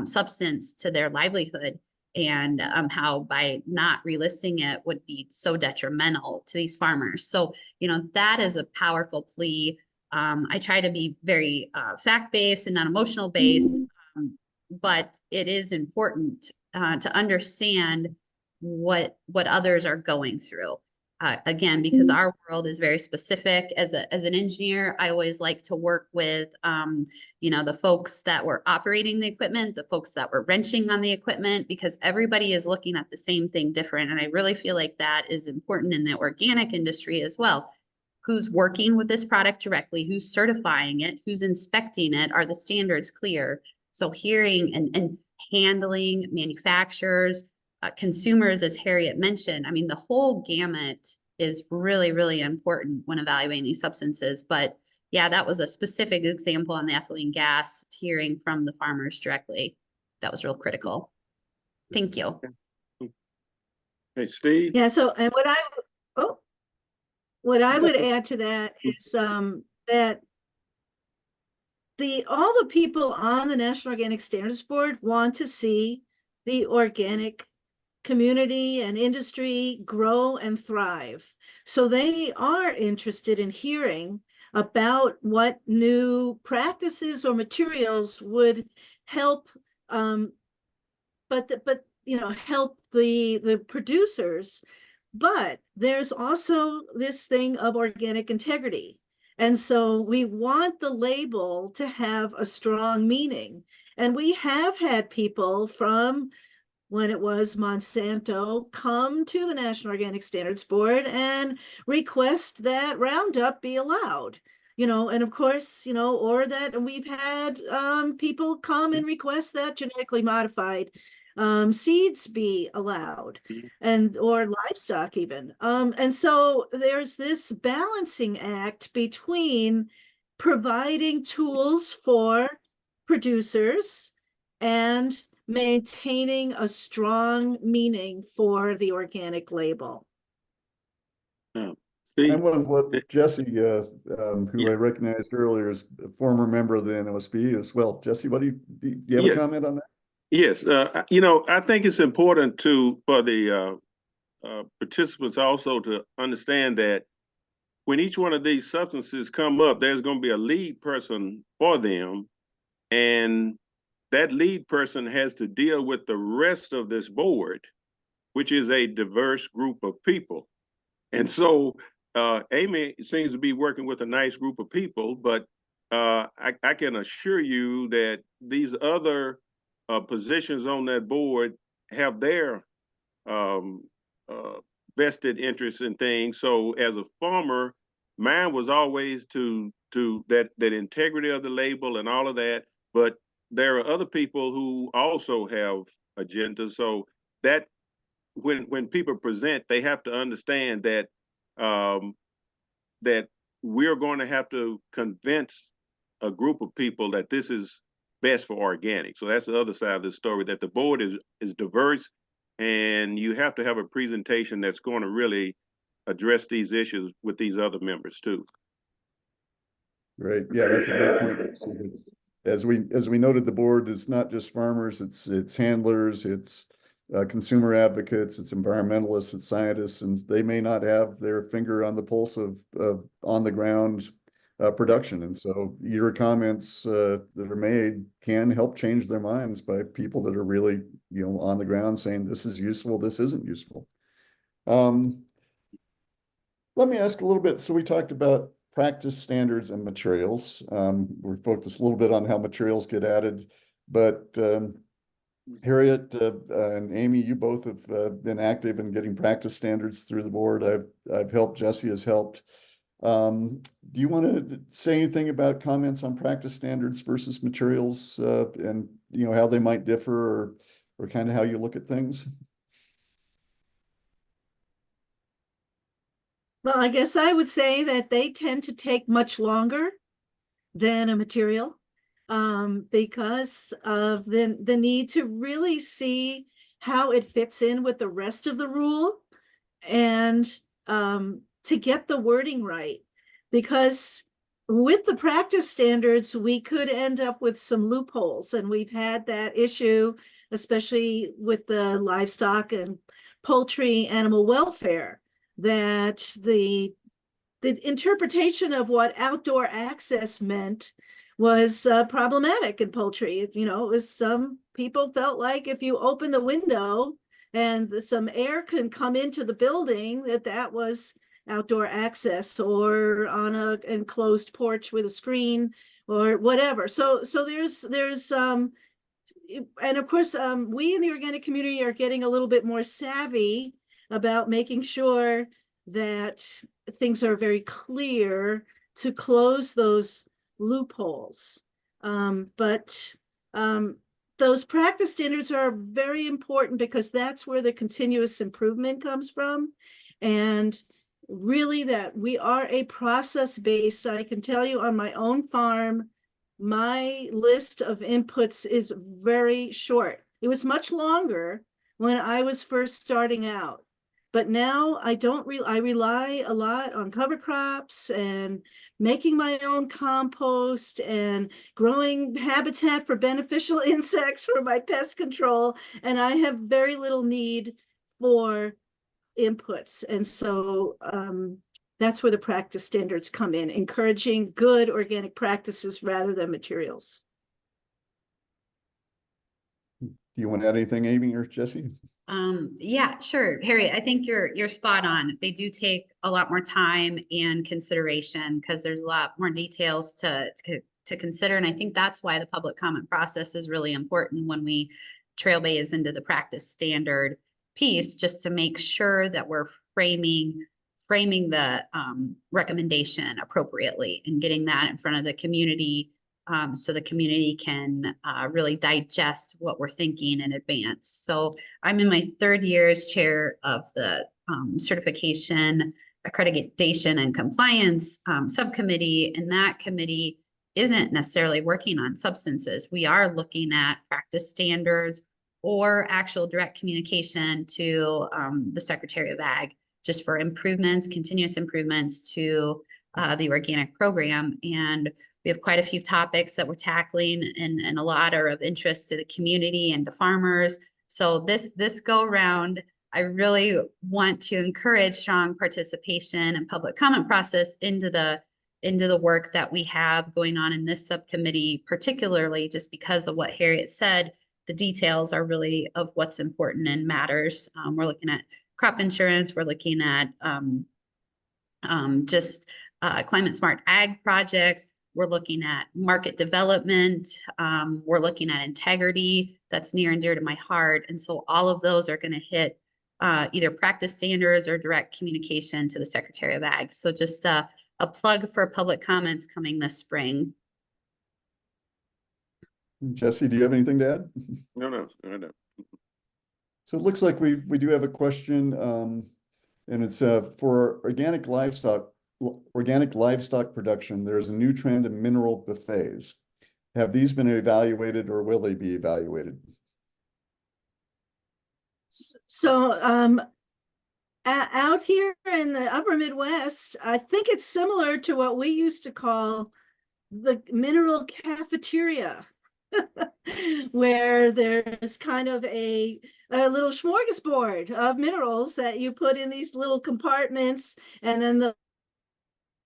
substance to their livelihood, and how by not relisting it would be so detrimental to these farmers. So, that is a powerful plea. I try to be very fact-based and not emotional based, but it is important to understand what others are going through. Again, because our world is very specific. As an engineer, I always like to work with, the folks that were operating the equipment, the folks that were wrenching on the equipment, because everybody is looking at the same thing different. And I really feel like that is important in the organic industry as well. Who's working with this product directly, who's certifying it, who's inspecting it, are the standards clear? So hearing and handling manufacturers, consumers, as Harriet mentioned, I mean, the whole gamut is really, really important when evaluating these substances. But yeah, that was a specific example on the ethylene gas, hearing from the farmers directly. That was real critical. Thank you. Hey, Steve? Yeah, so, and what I would add to that is that all the people on the National Organic Standards Board want to see the organic community and industry grow and thrive. So they are interested in hearing about what new practices or materials would help, help the producers. But there's also this thing of organic integrity. And so we want the label to have a strong meaning. And we have had people from when it was Monsanto come to the National Organic Standards Board and request that Roundup be allowed. And of course, or that we've had people come and request that genetically modified seeds be allowed, or livestock even. And so there's this balancing act between providing tools for producers and maintaining a strong meaning for the organic label. Steve? I want to let Jesse, who I recognized earlier as a former member of the NOSB as well. Jesse, what do you have a comment on that? Yes, I think it's important for the participants also to understand that when each one of these substances come up, there's going to be a lead person for them, and that lead person has to deal with the rest of this board, which is a diverse group of people. And so Amy seems to be working with a nice group of people, but I can assure you that these other positions on that board have their vested interests in things. So as a farmer, mine was always to that integrity of the label and all of that, but there are other people who also have agendas. So that when people present, they have to understand that that we're going to have to convince a group of people that this is best for organic. So that's the other side of the story, that the board is diverse, and you have to have a presentation that's going to really address these issues with these other members too. Right. Yeah, that's a great point. So as we noted, the board is not just farmers, it's handlers, it's consumer advocates, it's environmentalists, it's scientists, and they may not have their finger on the pulse of on the ground production. And so your comments that are made can help change their minds by people that are really, on the ground saying this is useful, this isn't useful. Let me ask a little bit. So we talked about practice standards and materials. We're focused a little bit on how materials get added, but Harriet and Amy, you both have been active in getting practice standards through the board. I've helped, Jesse has helped. Do you want to say anything about comments on practice standards versus materials, and how they might differ, or kind of how you look at things? Well, I guess I would say that they tend to take much longer than a material, because of the need to really see how it fits in with the rest of the rule, and to get the wording right. Because with the practice standards, we could end up with some loopholes, and we've had that issue, especially with the livestock and poultry animal welfare, that the interpretation of what outdoor access meant was problematic in poultry. You know, it was, some people felt like if you open the window and some air can come into the building, that was outdoor access, or on a enclosed porch with a screen or whatever. So there's and of course, we in the organic community are getting a little bit more savvy about making sure that things are very clear to close those loopholes. But those practice standards are very important, because that's where the continuous improvement comes from. And really, that we are a process-based. I can tell you, on my own farm, my list of inputs is very short. It was much longer when I was first starting out, but now I rely a lot on cover crops and making my own compost and growing habitat for beneficial insects for my pest control. And I have very little need for inputs. And so that's where the practice standards come in, encouraging good organic practices rather than materials. Do you want to add anything, Amy or Jesse? Yeah, sure. Harry, I think you're spot on. They do take a lot more time and consideration, because there's a lot more details to consider. And I think that's why the public comment process is really important when we trailblaze into the practice standard piece, just to make sure that we're framing the recommendation appropriately and getting that in front of the community, so the community can really digest what we're thinking in advance. So I'm in my 3rd year as chair of the certification, accreditation, and compliance subcommittee, and that committee isn't necessarily working on substances. We are looking at practice standards or actual direct communication to the Secretary of Ag, just for improvements, continuous improvements to the organic program. And we have quite a few topics that we're tackling, and a lot are of interest to the community and to farmers. So this go around, I really want to encourage strong participation and public comment process into the work that we have going on in this subcommittee, particularly just because of what Harriet said. The details are really of what's important and matters. We're looking at crop insurance. We're looking at just climate smart ag projects. We're looking at market development. We're looking at integrity. That's near and dear to my heart. And so all of those are going to hit either practice standards or direct communication to the Secretary of Ag. So just a plug for public comments coming this spring. Jesse, do you have anything to add? No. So it looks like we do have a question, and it's for organic livestock production. There's a new trend in mineral buffets. Have these been evaluated, or will they be evaluated? So out here in the upper Midwest, I think it's similar to what we used to call the mineral cafeteria. Where there's kind of a little smorgasbord of minerals that you put in these little compartments, and then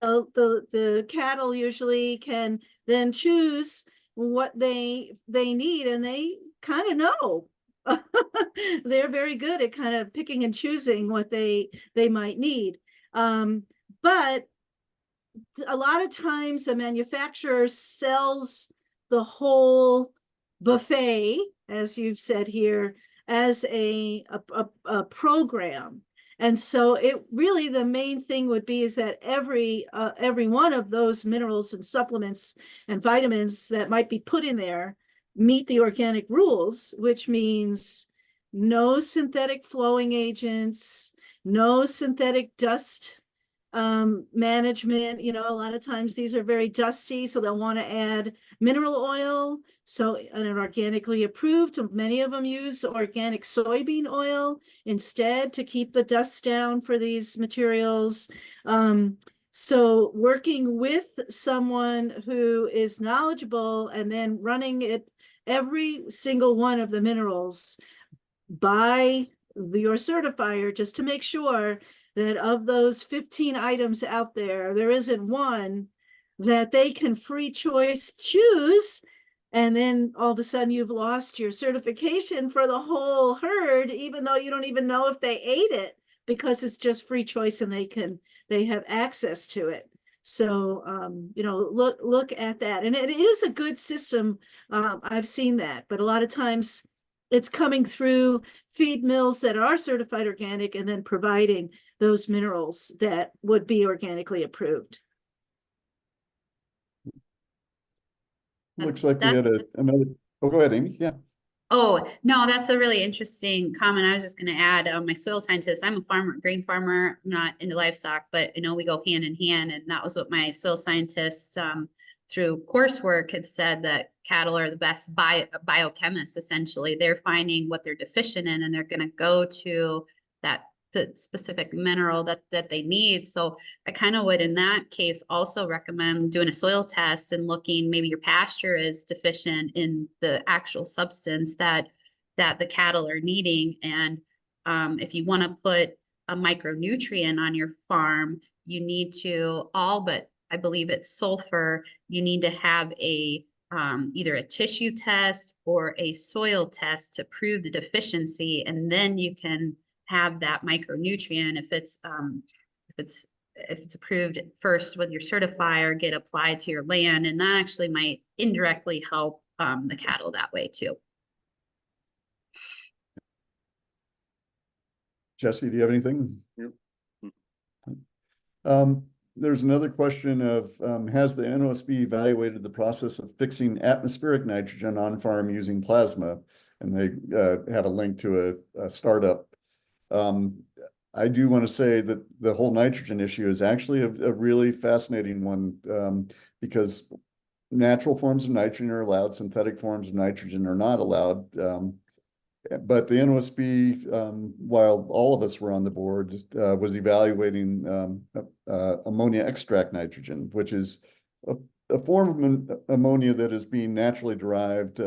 the cattle usually can then choose what they need, and they kind of know. They're very good at kind of picking and choosing what they might need. But a lot of times the manufacturer sells the whole buffet, as you've said here, as a program. And so it really, the main thing would be is that every one of those minerals and supplements and vitamins that might be put in there meet the organic rules, which means no synthetic flowing agents, no synthetic dust management. You know, a lot of times these are very dusty, so they'll want to add mineral oil. So, and an organically approved, many of them use organic soybean oil instead to keep the dust down for these materials. So working with someone who is knowledgeable and then running it, every single one of the minerals by your certifier, just to make sure that of those 15 items out there, there isn't one that they can free choice choose. And then all of a sudden you've lost your certification for the whole herd, even though you don't even know if they ate it, because it's just free choice and they have access to it. So, you know, look at that. And it is a good system. I've seen that, but a lot of times it's coming through feed mills that are certified organic and then providing those minerals that would be organically approved. Looks like we had another, oh, go ahead, Amy. Yeah. Oh, no, that's a really interesting comment. I was just going to add, my soil scientist, I'm a farmer, grain farmer, I'm not into livestock, but I know we go hand in hand. And that was what my soil scientist, through coursework had said, that cattle are the best biochemists, essentially. They're finding what they're deficient in, and they're going to go to the specific mineral that they need. So I kind of would, in that case, also recommend doing a soil test and looking, maybe your pasture is deficient in the actual substance that the cattle are needing. And if you want to put a micronutrient on your farm, you need to, all but I believe it's sulfur, you need to have a either a tissue test or a soil test to prove the deficiency, and then you can have that micronutrient, if it's approved first with your certifier, get applied to your land, and that actually might indirectly help the cattle that way too. Jesse, do you have anything? Yep. There's another question of, has the NOSB evaluated the process of fixing atmospheric nitrogen on farm using plasma? And they have a link to a startup. I do want to say that the whole nitrogen issue is actually a really fascinating one, because natural forms of nitrogen are allowed, synthetic forms of nitrogen are not allowed. But the NOSB, while all of us were on the board, was evaluating ammonia extract nitrogen, which is a form of ammonia that is being naturally derived.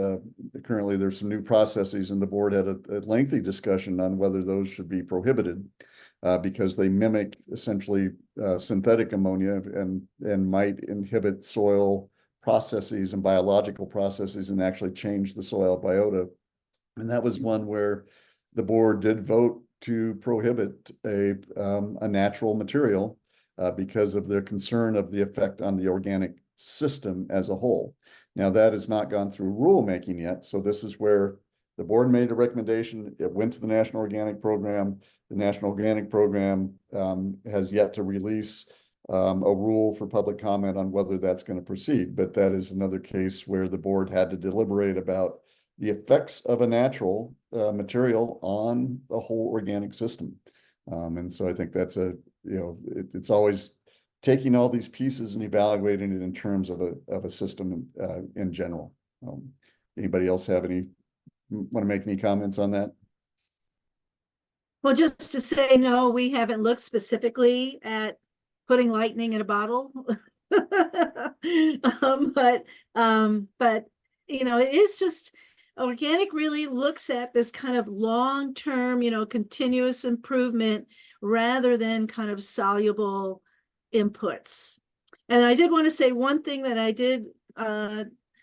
Currently, there's some new processes, and the board had a lengthy discussion on whether those should be prohibited, because they mimic essentially synthetic ammonia and might inhibit soil processes and biological processes and actually change the soil biota. And that was one where the board did vote to prohibit a natural material because of their concern of the effect on the organic system as a whole. Now, that has not gone through rulemaking yet. So this is where the board made a recommendation. It went to the National Organic Program. The National Organic Program has yet to release a rule for public comment on whether that's going to proceed. But that is another case where the board had to deliberate about the effects of a natural material on the whole organic system. And so I think that's it's always taking all these pieces and evaluating it in terms of a system in general. Anybody else want to make any comments on that? Well, just to say, no, we haven't looked specifically at putting lightning in a bottle. But you know, it is just, organic really looks at this kind of long-term, you know, continuous improvement rather than kind of soluble inputs. And I did want to say one thing, that I did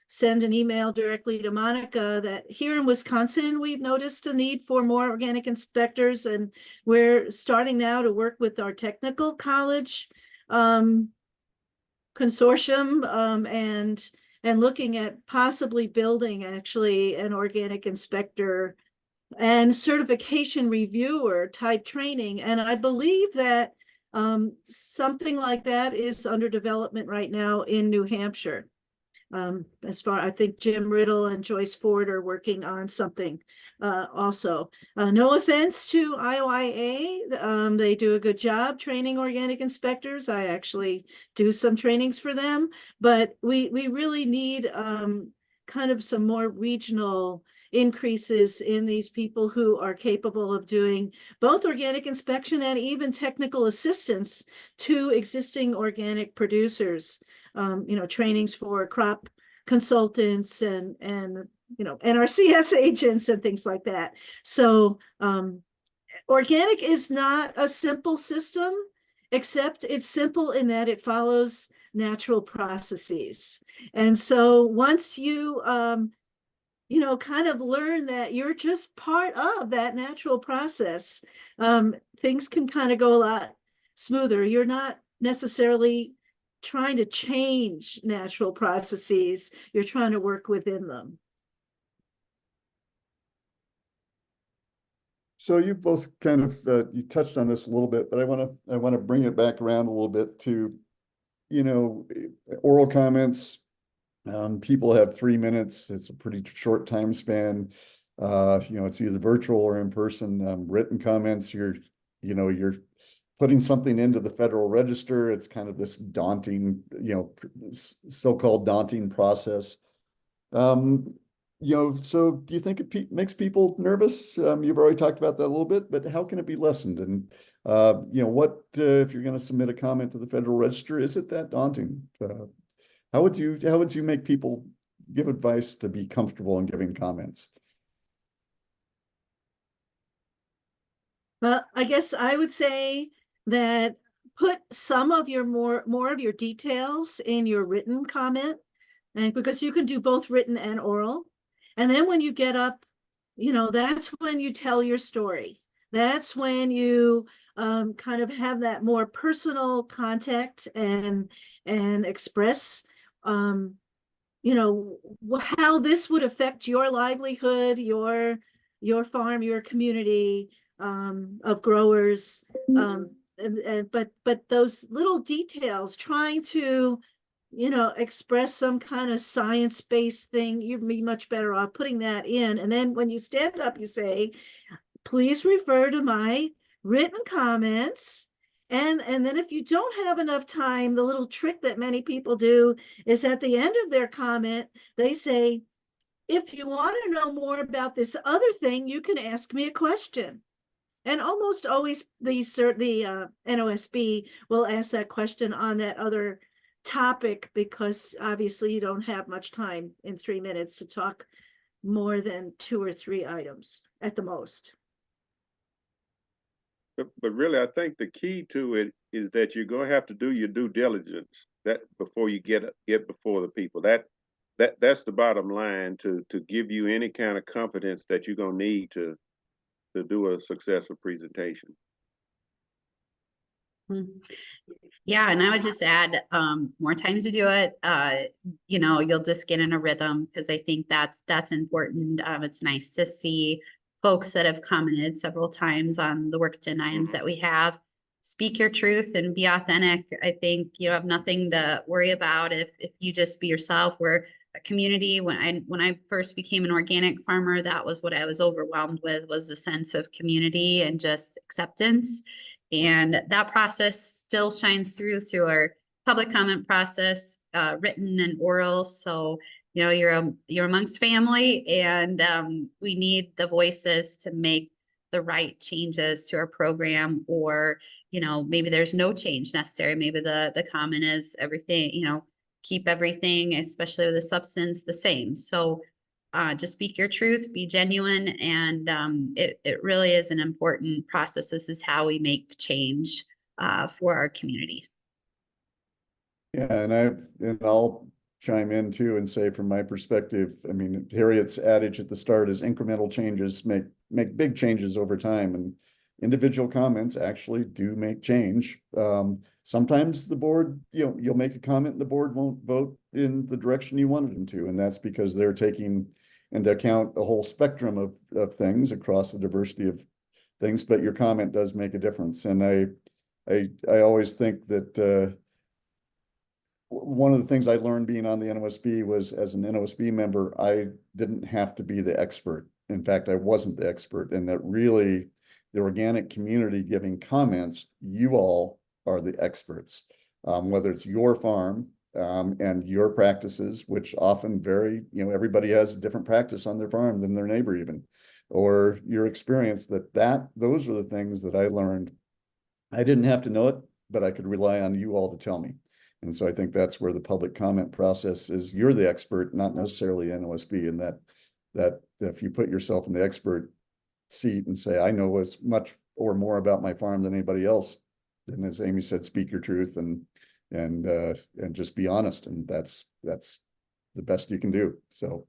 send an email directly to Monica, that here in Wisconsin, we've noticed a need for more organic inspectors, and we're starting now to work with our technical college consortium and looking at possibly building actually an organic inspector and certification reviewer type training. And I believe that something like that is under development right now in New Hampshire. I think Jim Riddle and Joyce Ford are working on something also. No offense to IOIA, they do a good job training organic inspectors. I actually do some trainings for them, but we really need kind of some more regional increases in these people who are capable of doing both organic inspection and even technical assistance to existing organic producers. Trainings for crop consultants and NRCS agents and things like that. So organic is not a simple system, except it's simple in that it follows natural processes. And so once you kind of learn that you're just part of that natural process, things can kind of go a lot smoother. You're not necessarily trying to change natural processes, you're trying to work within them. So you both kind of you touched on this a little bit, but I want to bring it back around a little bit to, oral comments. People have 3 minutes. It's a pretty short time span. It's either virtual or in person. Written comments, you're putting something into the Federal Register. It's kind of this daunting, so-called daunting process. So do you think it makes people nervous? You've already talked about that a little bit, but how can it be lessened? And, if you're going to submit a comment to the Federal Register, is it that daunting? How would you make people give advice to be comfortable in giving comments? Well, I guess I would say that put some of your more of your details in your written comment, and because you can do both written and oral. And then when you get up, that's when you tell your story. That's when you kind of have that more personal contact and express, how this would affect your livelihood, your farm, your community of growers. But those little details, trying to express some kind of science-based thing, you'd be much better off putting that in. And then when you stand up, you say, please refer to my written comments. And then if you don't have enough time, the little trick that many people do is at the end of their comment, they say, if you want to know more about this other thing, you can ask me a question. And almost always the NOSB will ask that question on that other topic, because obviously you don't have much time in 3 minutes to talk more than 2 or 3 items at the most. But really, I think the key to it is that you're going to have to do your due diligence before you get before the people. That's the bottom line to give you any kind of confidence that you're going to need to do a successful presentation. Yeah, and I would just add more time to do it. You'll just get in a rhythm, because I think that's important. It's nice to see folks that have commented several times on the work agenda items that we have. Speak your truth and be authentic. I think you have nothing to worry about if you just be yourself. We're a community. When I first became an organic farmer, that was what I was overwhelmed with, was a sense of community and just acceptance. And that process still shines through our public comment process, written and oral. So, you're amongst family, and we need the voices to make the right changes to our program, or, maybe there's no change necessary. Maybe the comment is everything, keep everything, especially with the substance, the same. So just speak your truth, be genuine, and it really is an important process. This is how we make change for our community. Yeah, and I'll chime in too and say, from my perspective, I mean, Harriet's adage at the start is incremental changes make big changes over time, and individual comments actually do make change. Sometimes the board, you'll make a comment and the board won't vote in the direction you wanted them to, and that's because they're taking into account a whole spectrum of things across the diversity of things, but your comment does make a difference. And I always think that one of the things I learned being on the NOSB was, as an NOSB member, I didn't have to be the expert. In fact, I wasn't the expert, and that really the organic community giving comments, you all are the experts. Whether it's your farm, and your practices, which often vary. You know, everybody has a different practice on their farm than their neighbor even, or your experience, those are the things that I learned. I didn't have to know it, but I could rely on you all to tell me. And so I think that's where the public comment process is. You're the expert, not necessarily NOSB, and that if you put yourself in the expert seat and say, I know as much or more about my farm than anybody else, then as Amy said, speak your truth and just be honest. And that's the best you can do. So,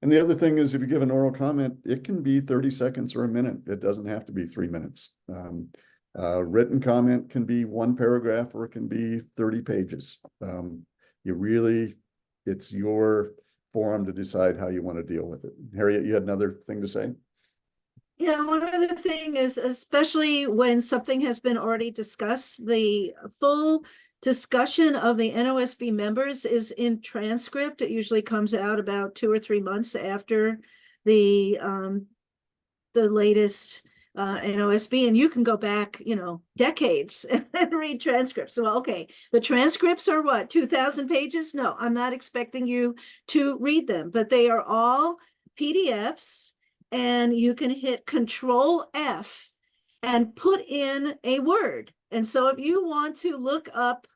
and the other thing is, if you give an oral comment, it can be 30 seconds or a minute. It doesn't have to be 3 minutes. Written comment can be 1 paragraph or it can be 30 pages. It's your forum to decide how you want to deal with it. Harriet, you had another thing to say? Yeah, one other thing is, especially when something has been already discussed, the full discussion of the NOSB members is in transcript. It usually comes out about 2 or 3 months after the latest NOSB, and you can go back, decades and read transcripts. So, okay, the transcripts are what, 2,000 pages? No, I'm not expecting you to read them, but they are all PDFs, and you can hit Control F and put in a word. And so if you want to look up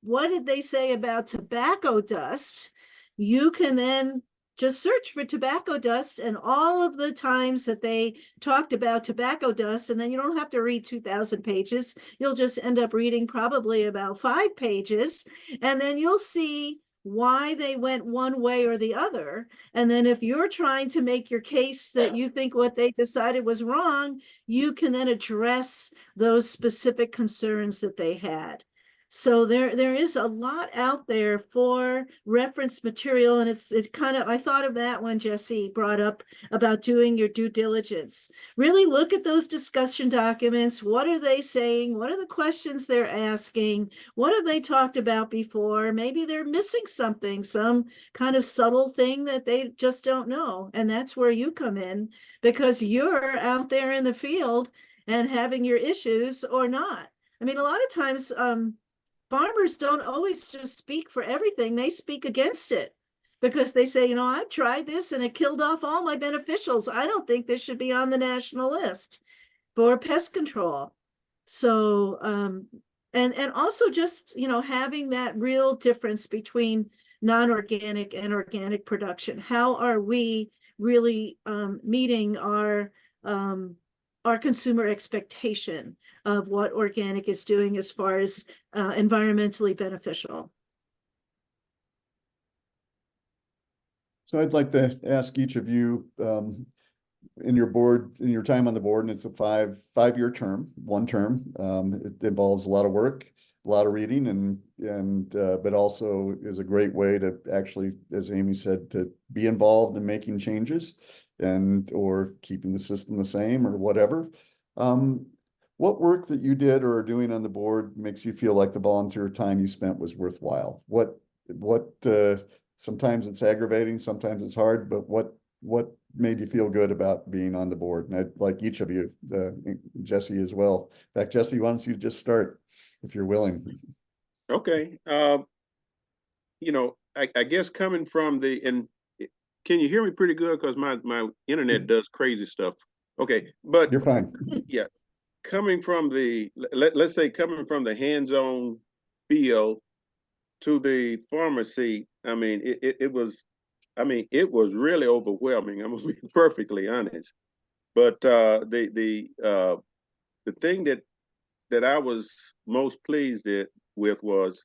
what did they say about tobacco dust, you can then just search for tobacco dust and all of the times that they talked about tobacco dust, and then you don't have to read 2,000 pages. You'll just end up reading probably about 5 pages, and then you'll see why they went one way or the other. And then if you're trying to make your case that you think what they decided was wrong, you can then address those specific concerns that they had. So there is a lot out there for reference material, and I thought of that when Jesse brought up about doing your due diligence. Really look at those discussion documents. What are they saying? What are the questions they're asking? What have they talked about before? Maybe they're missing something, some kind of subtle thing that they just don't know. And that's where you come in, because you're out there in the field and having your issues or not. I mean, a lot of times, farmers don't always just speak for everything. They speak against it because they say, I've tried this and it killed off all my beneficials. I don't think this should be on the national list for pest control. So, and also just, having that real difference between non-organic and organic production. How are we really meeting our consumer expectation of what organic is doing as far as environmentally beneficial? So I'd like to ask each of you, in your time on the board, and it's a five-year term, one term. It involves a lot of work, a lot of reading, but also is a great way to actually, as Amy said, to be involved in making changes or keeping the system the same or whatever. What work that you did or are doing on the board makes you feel like the volunteer time you spent was worthwhile? What sometimes it's aggravating, sometimes it's hard, but what made you feel good about being on the board? And I'd like each of you, Jesse as well. In fact, Jesse, why don't you just start if you're willing? Okay. I guess coming from can you hear me pretty good? Because my internet does crazy stuff. Okay, but you're fine. Yeah, coming from let's say coming from the hands-on field to the pharmacy, it was really overwhelming. I'm gonna be perfectly honest. But the thing that I was most pleased with was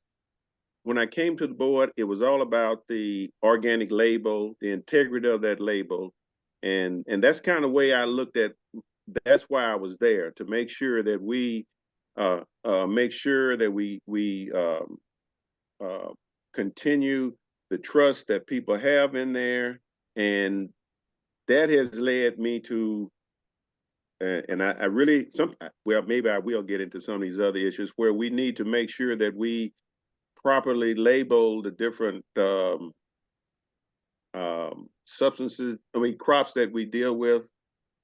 when I came to the board, it was all about the organic label, the integrity of that label. And that's kind of the way I looked at, that's why I was there, to make sure that we continue the trust that people have in there. And that has led me to, and I really, maybe I will get into some of these other issues where we need to make sure that we properly label the different substances, crops that we deal with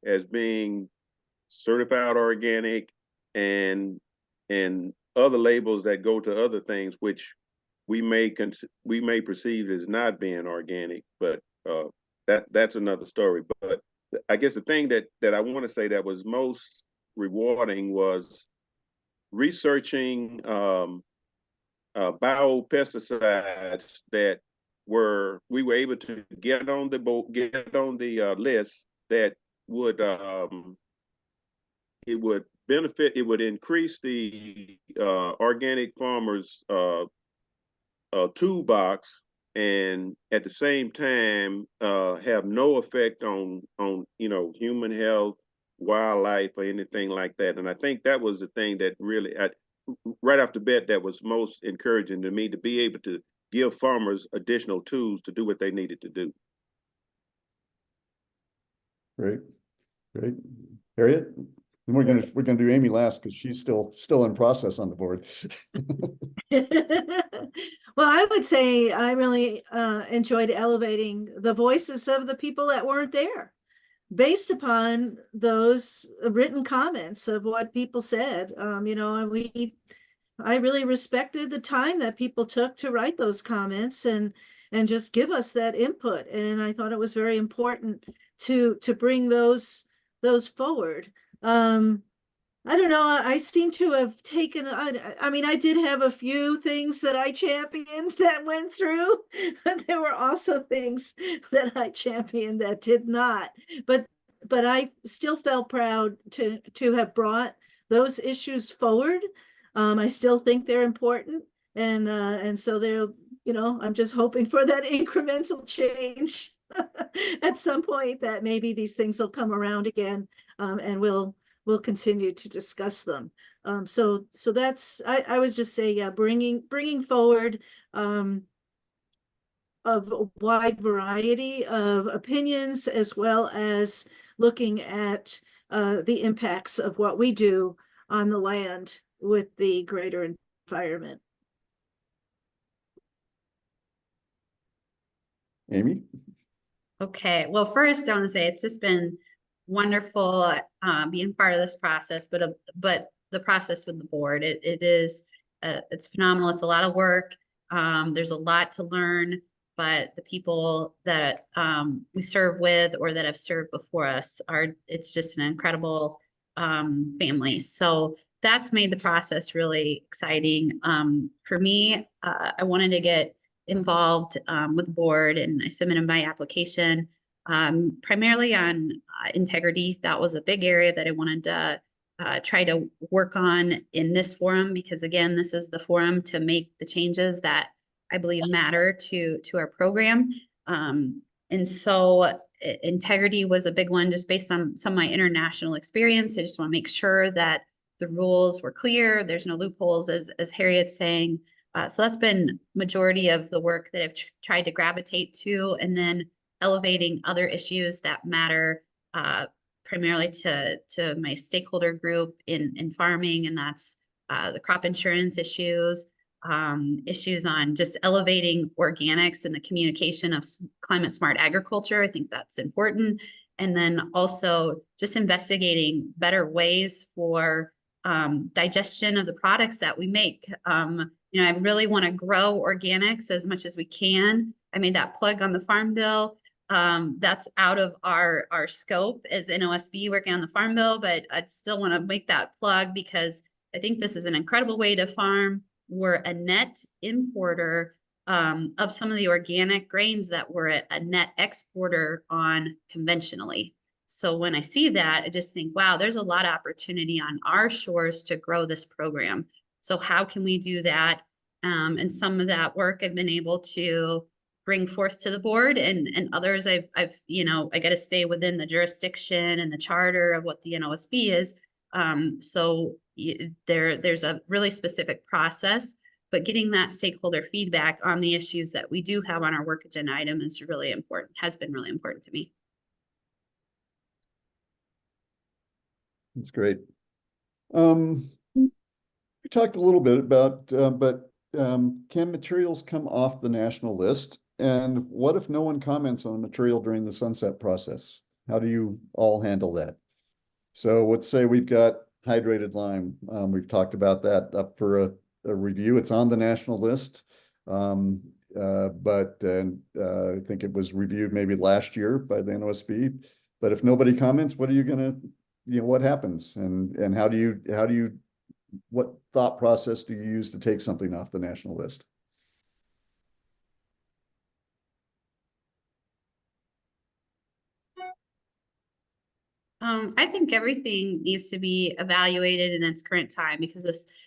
as being certified organic and other labels that go to other things, which we may perceive as not being organic, but that's another story. But I guess the thing that I want to say that was most rewarding was researching biopesticides that we were able to get on the list that would it would benefit, it would increase the organic farmers toolbox, and at the same time have no effect on human health, wildlife, or anything like that. And I think that was the thing that really, right off the bat, that was most encouraging to me, to be able to give farmers additional tools to do what they needed to do. Great, great. Harriet? And we're gonna do Amy last because she's still in process on the board. Well, I would say I really enjoyed elevating the voices of the people that weren't there, based upon those written comments of what people said. I really respected the time that people took to write those comments and just give us that input. And I thought it was very important to bring those forward. I don't know, I seem to have taken, I mean, I did have a few things that I championed that went through, but there were also things that I championed that did not. But I still felt proud to have those issues forward. I still think they're important. And so they're, I'm just hoping for that incremental change at some point, that maybe these things will come around again, and we'll continue to discuss them. So that's, I was just say, yeah, bringing forward of a wide variety of opinions, as well as looking at the impacts of what we do on the land with the greater environment. Amy? Okay, well, first I want to say it's just been wonderful being part of this process, but the process with the board, it's phenomenal. It's a lot of work. There's a lot to learn, but the people that we serve with or that have served before us it's just an incredible family. So that's made the process really exciting. For me, I wanted to get involved with the board, and I submitted my application primarily on integrity. That was a big area that I wanted to try to work on in this forum, because again, this is the forum to make the changes that I believe matter to our program. And so integrity was a big one, just based on some of my international experience. I just want to make sure that the rules were clear, there's no loopholes, as Harriet's saying. So that's been majority of the work that I've tried to gravitate to, and then elevating other issues that matter primarily to my stakeholder group in farming, and that's the crop insurance issues, issues on just elevating organics and the communication of climate smart agriculture. I think that's important. And then also just investigating better ways for digestion of the products that we make. I really want to grow organics as much as we can. I made that plug on the Farm Bill. That's out of our scope as NOSB working on the Farm Bill, but I'd still want to make that plug, because I think this is an incredible way to farm. We're a net importer of some of the organic grains that we're a net exporter on conventionally. So when I see that, I just think, wow, there's a lot of opportunity on our shores to grow this program. So how can we do that? And some of that work I've been able to bring forth to the board, and others I got to stay within the jurisdiction and the charter of what the NOSB is. So there's a really specific process, but getting that stakeholder feedback on the issues that we do have on our work agenda item is really important, has been really important to me. That's great. We talked a little bit about, but can materials come off the national list? And what if no one comments on a material during the sunset process? How do you all handle that? So let's say we've got hydrated lime. We've talked about that up for a review. It's on the national list. But I think it was reviewed maybe last year by the NOSB. But if nobody comments, what are you gonna, what happens? And how do you, what thought process do you use to take something off the national list? I think everything needs to be evaluated in its current time because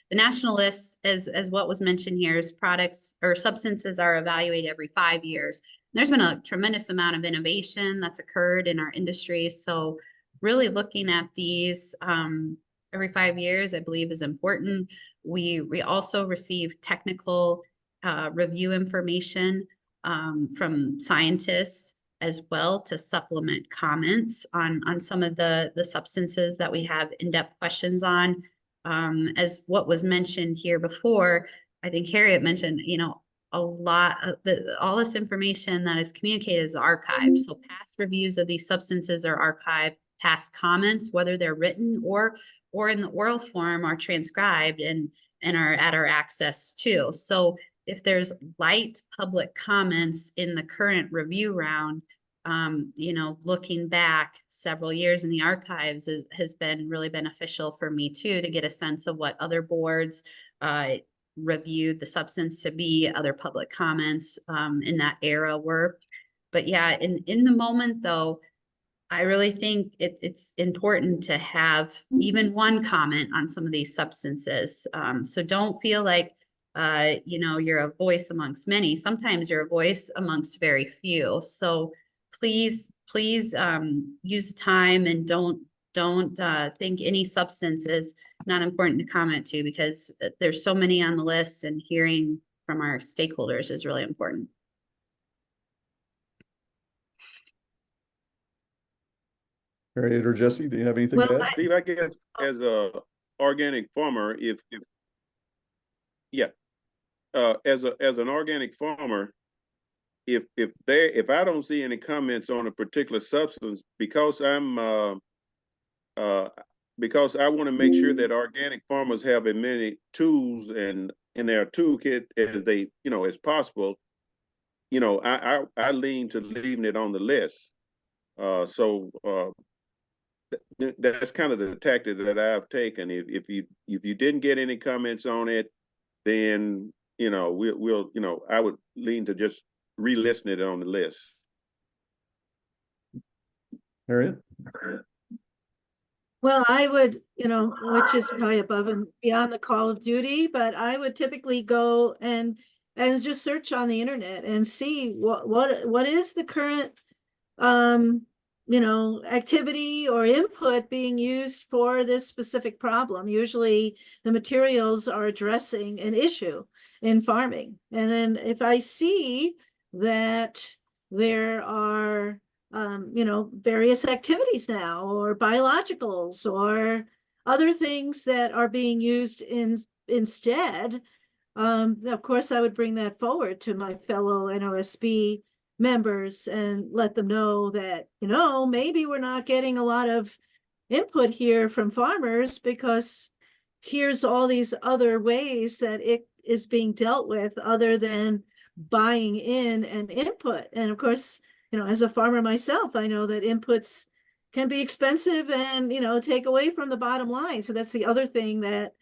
the national list, as what was mentioned here, is products or substances are evaluated every 5 years. There's been a tremendous amount of innovation that's occurred in our industry. So really looking at these every 5 years, I believe is important. We also receive technical review information from scientists as well to supplement comments on some of the substances that we have in-depth questions on. As what was mentioned here before, I think Harriet mentioned, a lot of all this information that is communicated is archived. So past reviews of these substances are archived, past comments, whether they're written or in the oral form, are transcribed and are at our access too. So if there's light public comments in the current review round, looking back several years in the archives has been really beneficial for me too, to get a sense of what other boards reviewed the substance to be, other public comments in that era were. But yeah, in the moment though, I really think it's important to have even one comment on some of these substances. So don't feel like, you're a voice amongst many. Sometimes you're a voice amongst very few. So please use time and don't think any substance is not important to comment to, because there's so many on the list, and hearing from our stakeholders is really important. Harriet or Jesse, do you have anything to add? Steve, I guess as a organic farmer, as an organic farmer, if I don't see any comments on a particular substance, because I want to make sure that organic farmers have as many tools and in their toolkit as they, as possible, I lean to leaving it on the list. That's kind of the tactic that I've taken. If you didn't get any comments on it, then I would lean to just re-listen it on the list. Harriet? Well, I would, which is probably above and beyond the call of duty, but I would typically go and just search on the internet and see what is the current activity or input being used for this specific problem. Usually the materials are addressing an issue in farming. And then if I see that there are, various activities now, or biologicals, or other things that are being used instead, of course, I would bring that forward to my fellow NOSB members and let them know that, maybe we're not getting a lot of input here from farmers, because here's all these other ways that it is being dealt with other than buying in an input. And of course, as a farmer myself, I know that inputs can be expensive and, take away from the bottom line. So that's the other thing that,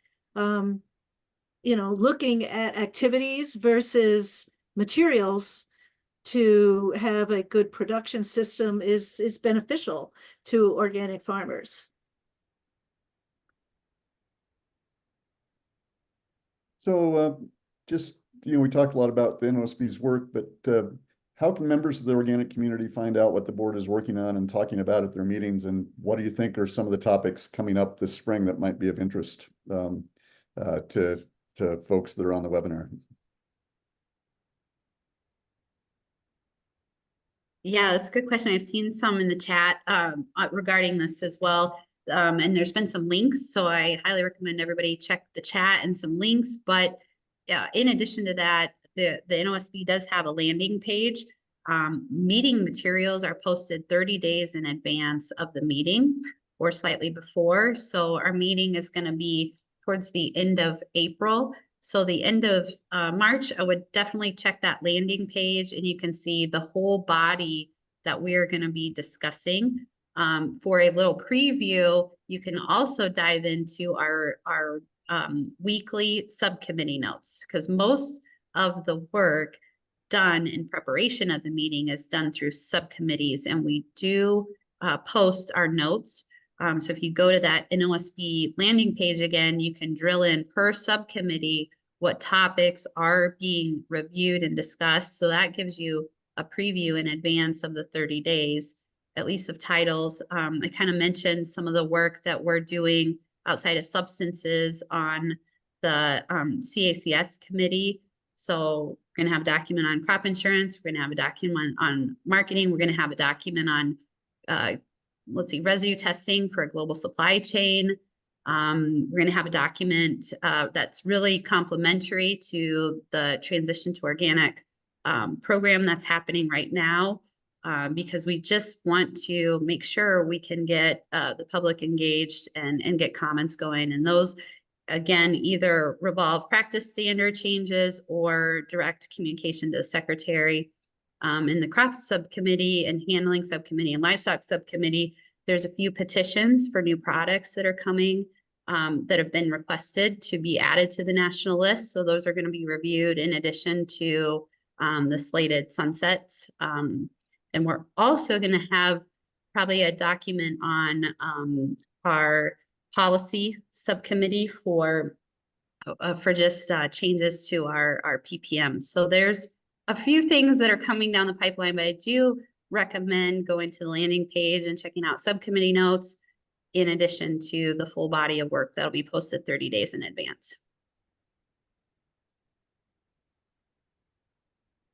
looking at activities versus materials to have a good production system is beneficial to organic farmers. So we talked a lot about the NOSB's work, but how can members of the organic community find out what the board is working on and talking about at their meetings? And what do you think are some of the topics coming up this spring that might be of interest to folks that are on the webinar? Yeah, that's a good question. I've seen some in the chat regarding this as well. And there's been some links, so I highly recommend everybody check the chat and some links. But in addition to that, the NOSB does have a landing page. Meeting materials are posted 30 days in advance of the meeting or slightly before. So our meeting is going to be towards the end of April. So the end of March, I would definitely check that landing page and you can see the whole body that we are going to be discussing. For a little preview, you can also dive into our weekly subcommittee notes, because most of the work done in preparation of the meeting is done through subcommittees, and we do post our notes. So if you go to that NOSB landing page again, you can drill in per subcommittee what topics are being reviewed and discussed. So that gives you a preview in advance of the 30 days, at least of titles. I kind of mentioned some of the work that we're doing outside of substances on the CACS committee. So we're going to have a document on crop insurance. We're going to have a document on marketing. We're going to have a document on let's see, residue testing for a global supply chain. We're going to have a document that's really complementary to the transition to organic program that's happening right now, because we just want to make sure we can get the public engaged and get comments going. And those, again, either revolve practice standard changes or direct communication to the secretary. In the crops subcommittee and handling subcommittee and livestock subcommittee, there's a few petitions for new products that are coming that have been requested to be added to the national list. So those are going to be reviewed in addition to the slated sunsets. And we're also going to have probably a document on our policy subcommittee for just changes to our PPM. So there's a few things that are coming down the pipeline, but I do recommend going to the landing page and checking out subcommittee notes in addition to the full body of work that'll be posted 30 days in advance.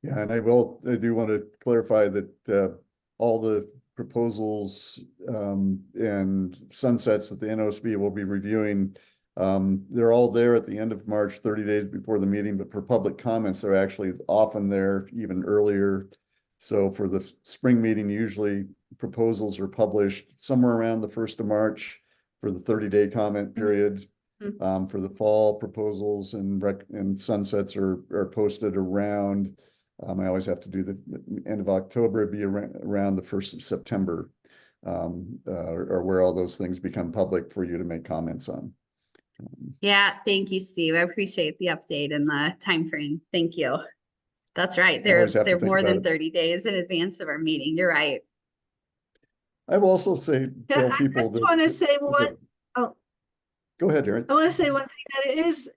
Yeah, and I do want to clarify that all the proposals and sunsets that the NOSB will be reviewing, they're all there at the end of March, 30 days before the meeting, but for public comments, they're actually often there even earlier. So for the spring meeting, usually proposals are published somewhere around the 1st of March for the 30-day comment period. For the fall, proposals and sunsets are posted around, I always have to do the end of October, it'd be around the 1st of September, or where all those things become public for you to make comments on. Yeah, thank you, Steve. I appreciate the update and the time frame. Thank you. That's right. They're more than 30 days in advance of our meeting. You're right. I will also say, tell people that. I want to say one. Oh, go ahead, Erin. I want to say one thing, that it is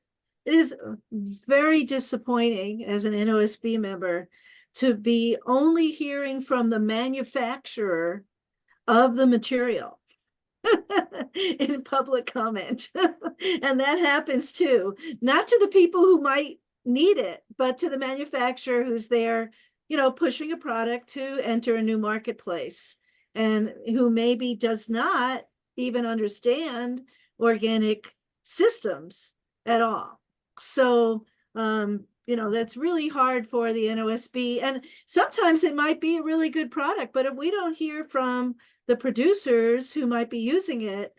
very disappointing as an NOSB member to be only hearing from the manufacturer of the material in public comment. And that happens too, not to the people who might need it, but to the manufacturer who's there, pushing a product to enter a new marketplace, and who maybe does not even understand organic systems at all. So, that's really hard for the NOSB. And sometimes it might be a really good product, but if we don't hear from the producers who might be using it,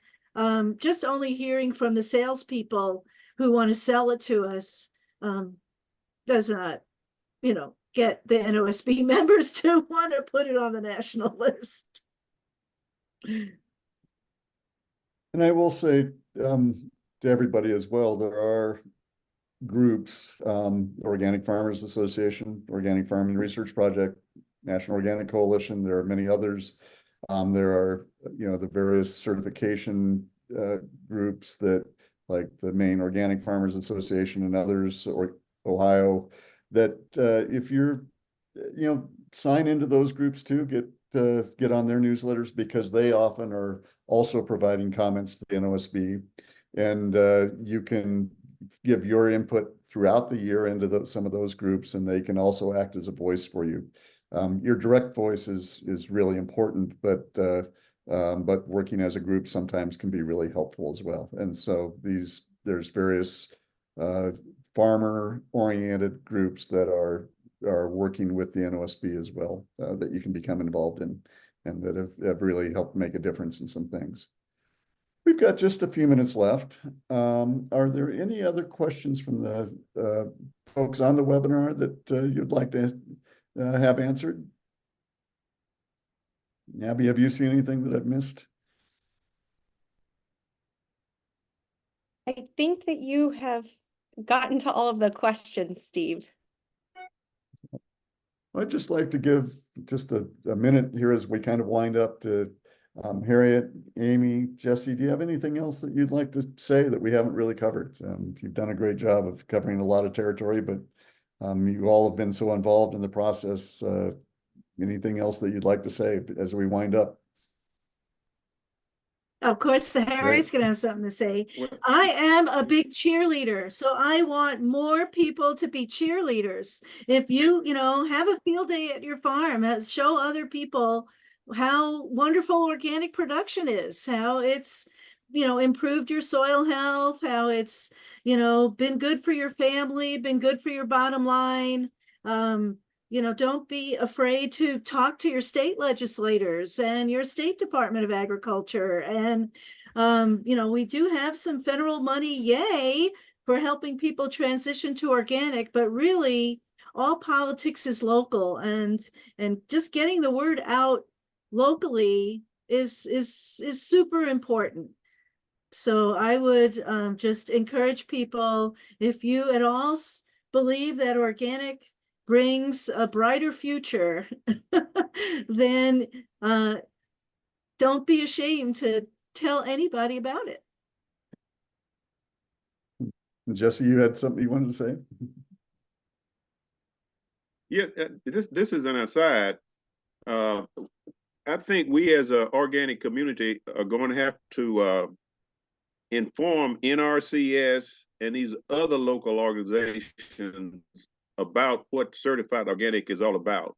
just only hearing from the salespeople who want to sell it to us does not, get the NOSB members to want to put it on the national list. And I will say to everybody as well, there are groups, Organic Farmers Association, Organic Farming Research Project, National Organic Coalition. There are many others. There are, the various certification groups that, like the Maine Organic Farmers Association and others, or Ohio, that if you're, sign into those groups too, get on their newsletters, because they often are also providing comments to the NOSB, and you can give your input throughout the year into some of those groups, and they can also act as a voice for you. Your direct voice is really important, but working as a group sometimes can be really helpful as well. And so there's various farmer-oriented groups that are working with the NOSB as well, that you can become involved in, and that have really helped make a difference in some things. We've got just a few minutes left. Are there any other questions from the folks on the webinar that you'd like to have answered? Abby, have you seen anything that I've missed? I think that you have gotten to all of the questions, Steve. I'd just like to give just a minute here as we kind of wind up to Harriet, Amy, Jesse, do you have anything else that you'd like to say that we haven't really covered? You've done a great job of covering a lot of territory, but you all have been so involved in the process. Anything else that you'd like to say as we wind up? Of course, the Harry's gonna have something to say. I am a big cheerleader, so I want more people to be cheerleaders. If you know, have a field day at your farm, show other people how wonderful organic production is, how it's, you know, improved your soil health, how it's, you know, been good for your family, been good for your bottom line. You know, don't be afraid to talk to your state legislators and your state Department of Agriculture. And, you know, we do have some federal money, yay, for helping people transition to organic, but really all politics is local, and just getting the word out locally is super important. So I would just encourage people, if you at all believe that organic brings a brighter future, then don't be ashamed to tell anybody about it. Jesse, you had something you wanted to say? Yeah, this is an aside. I think we as an organic community are going to have to inform NRCS and these other local organizations about what certified organic is all about.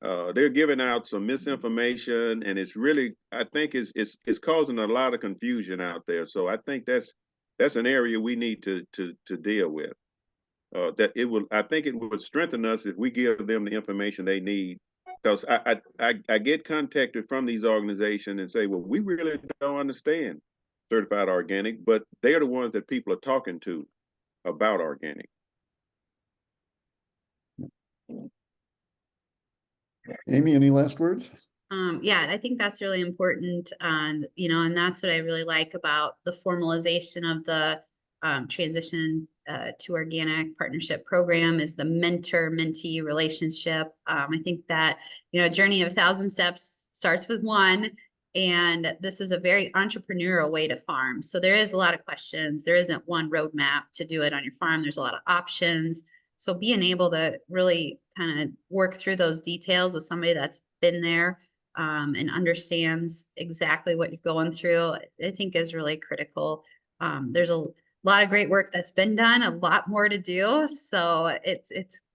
They're giving out some misinformation, and it's really, I think it's causing a lot of confusion out there. So I think that's an area we need to deal with. I think it would strengthen us if we give them the information they need. Because I get contacted from these organizations and say, well, we really don't understand certified organic, but they're the ones that people are talking to about organic. Amy, any last words? Yeah, I think that's really important. You know, and that's what I really like about the formalization of the transition to organic partnership program is the mentor-mentee relationship. I think that, you know, a journey of 1,000 steps starts with one, and this is a very entrepreneurial way to farm. So there is a lot of questions. There isn't one roadmap to do it on your farm. There's a lot of options. So being able to really kind of work through those details with somebody that's been there and understands exactly what you're going through, I think is really critical. There's a lot of great work that's been done, a lot more to do. So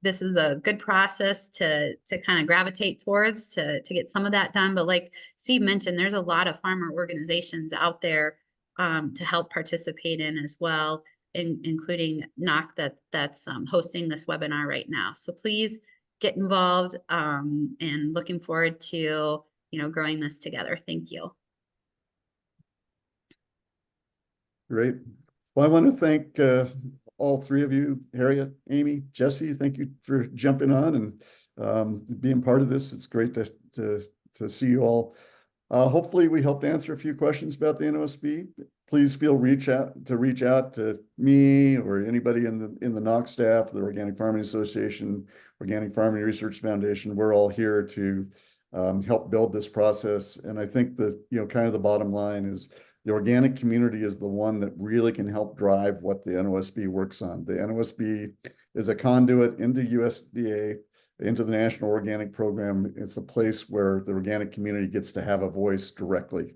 this is a good process to kind of gravitate towards to get some of that done. But like Steve mentioned, there's a lot of farmer organizations out there to help participate in as well, including NOC that's hosting this webinar right now. So please get involved and looking forward to, you know, growing this together. Thank you. Great. Well, I want to thank all three of you, Harriet, Amy, Jesse. Thank you for jumping on and being part of this. It's great to see you all. Hopefully we helped answer a few questions about the NOSB. Please feel reach out to me or anybody in the NOC staff, the Organic Farming Association, Organic Farming Research Foundation. We're all here to help build this process. And I think that, you know, kind of the bottom line is the organic community is the one that really can help drive what the NOSB works on. The NOSB is a conduit into USDA, into the National Organic Program. It's a place where the organic community gets to have a voice directly.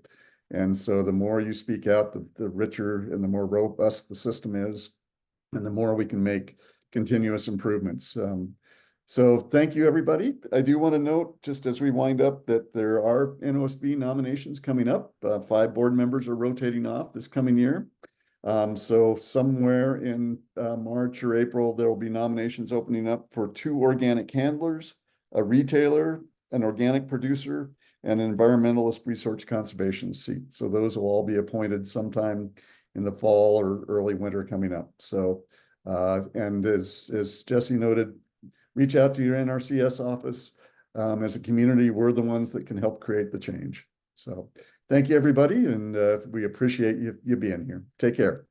And so the more you speak out, the richer and the more robust the system is, and the more we can make continuous improvements. So thank you, everybody. I do want to note, just as we wind up, that there are NOSB nominations coming up. 5 board members are rotating off this coming year. So somewhere in March or April, there will be nominations opening up for 2 organic handlers, a retailer, an organic producer, and an environmentalist resource conservation seat. So those will all be appointed sometime in the fall or early winter coming up. So, and as Jesse noted, reach out to your NRCS office. As a community, we're the ones that can help create the change. So thank you, everybody, and we appreciate you being here. Take care.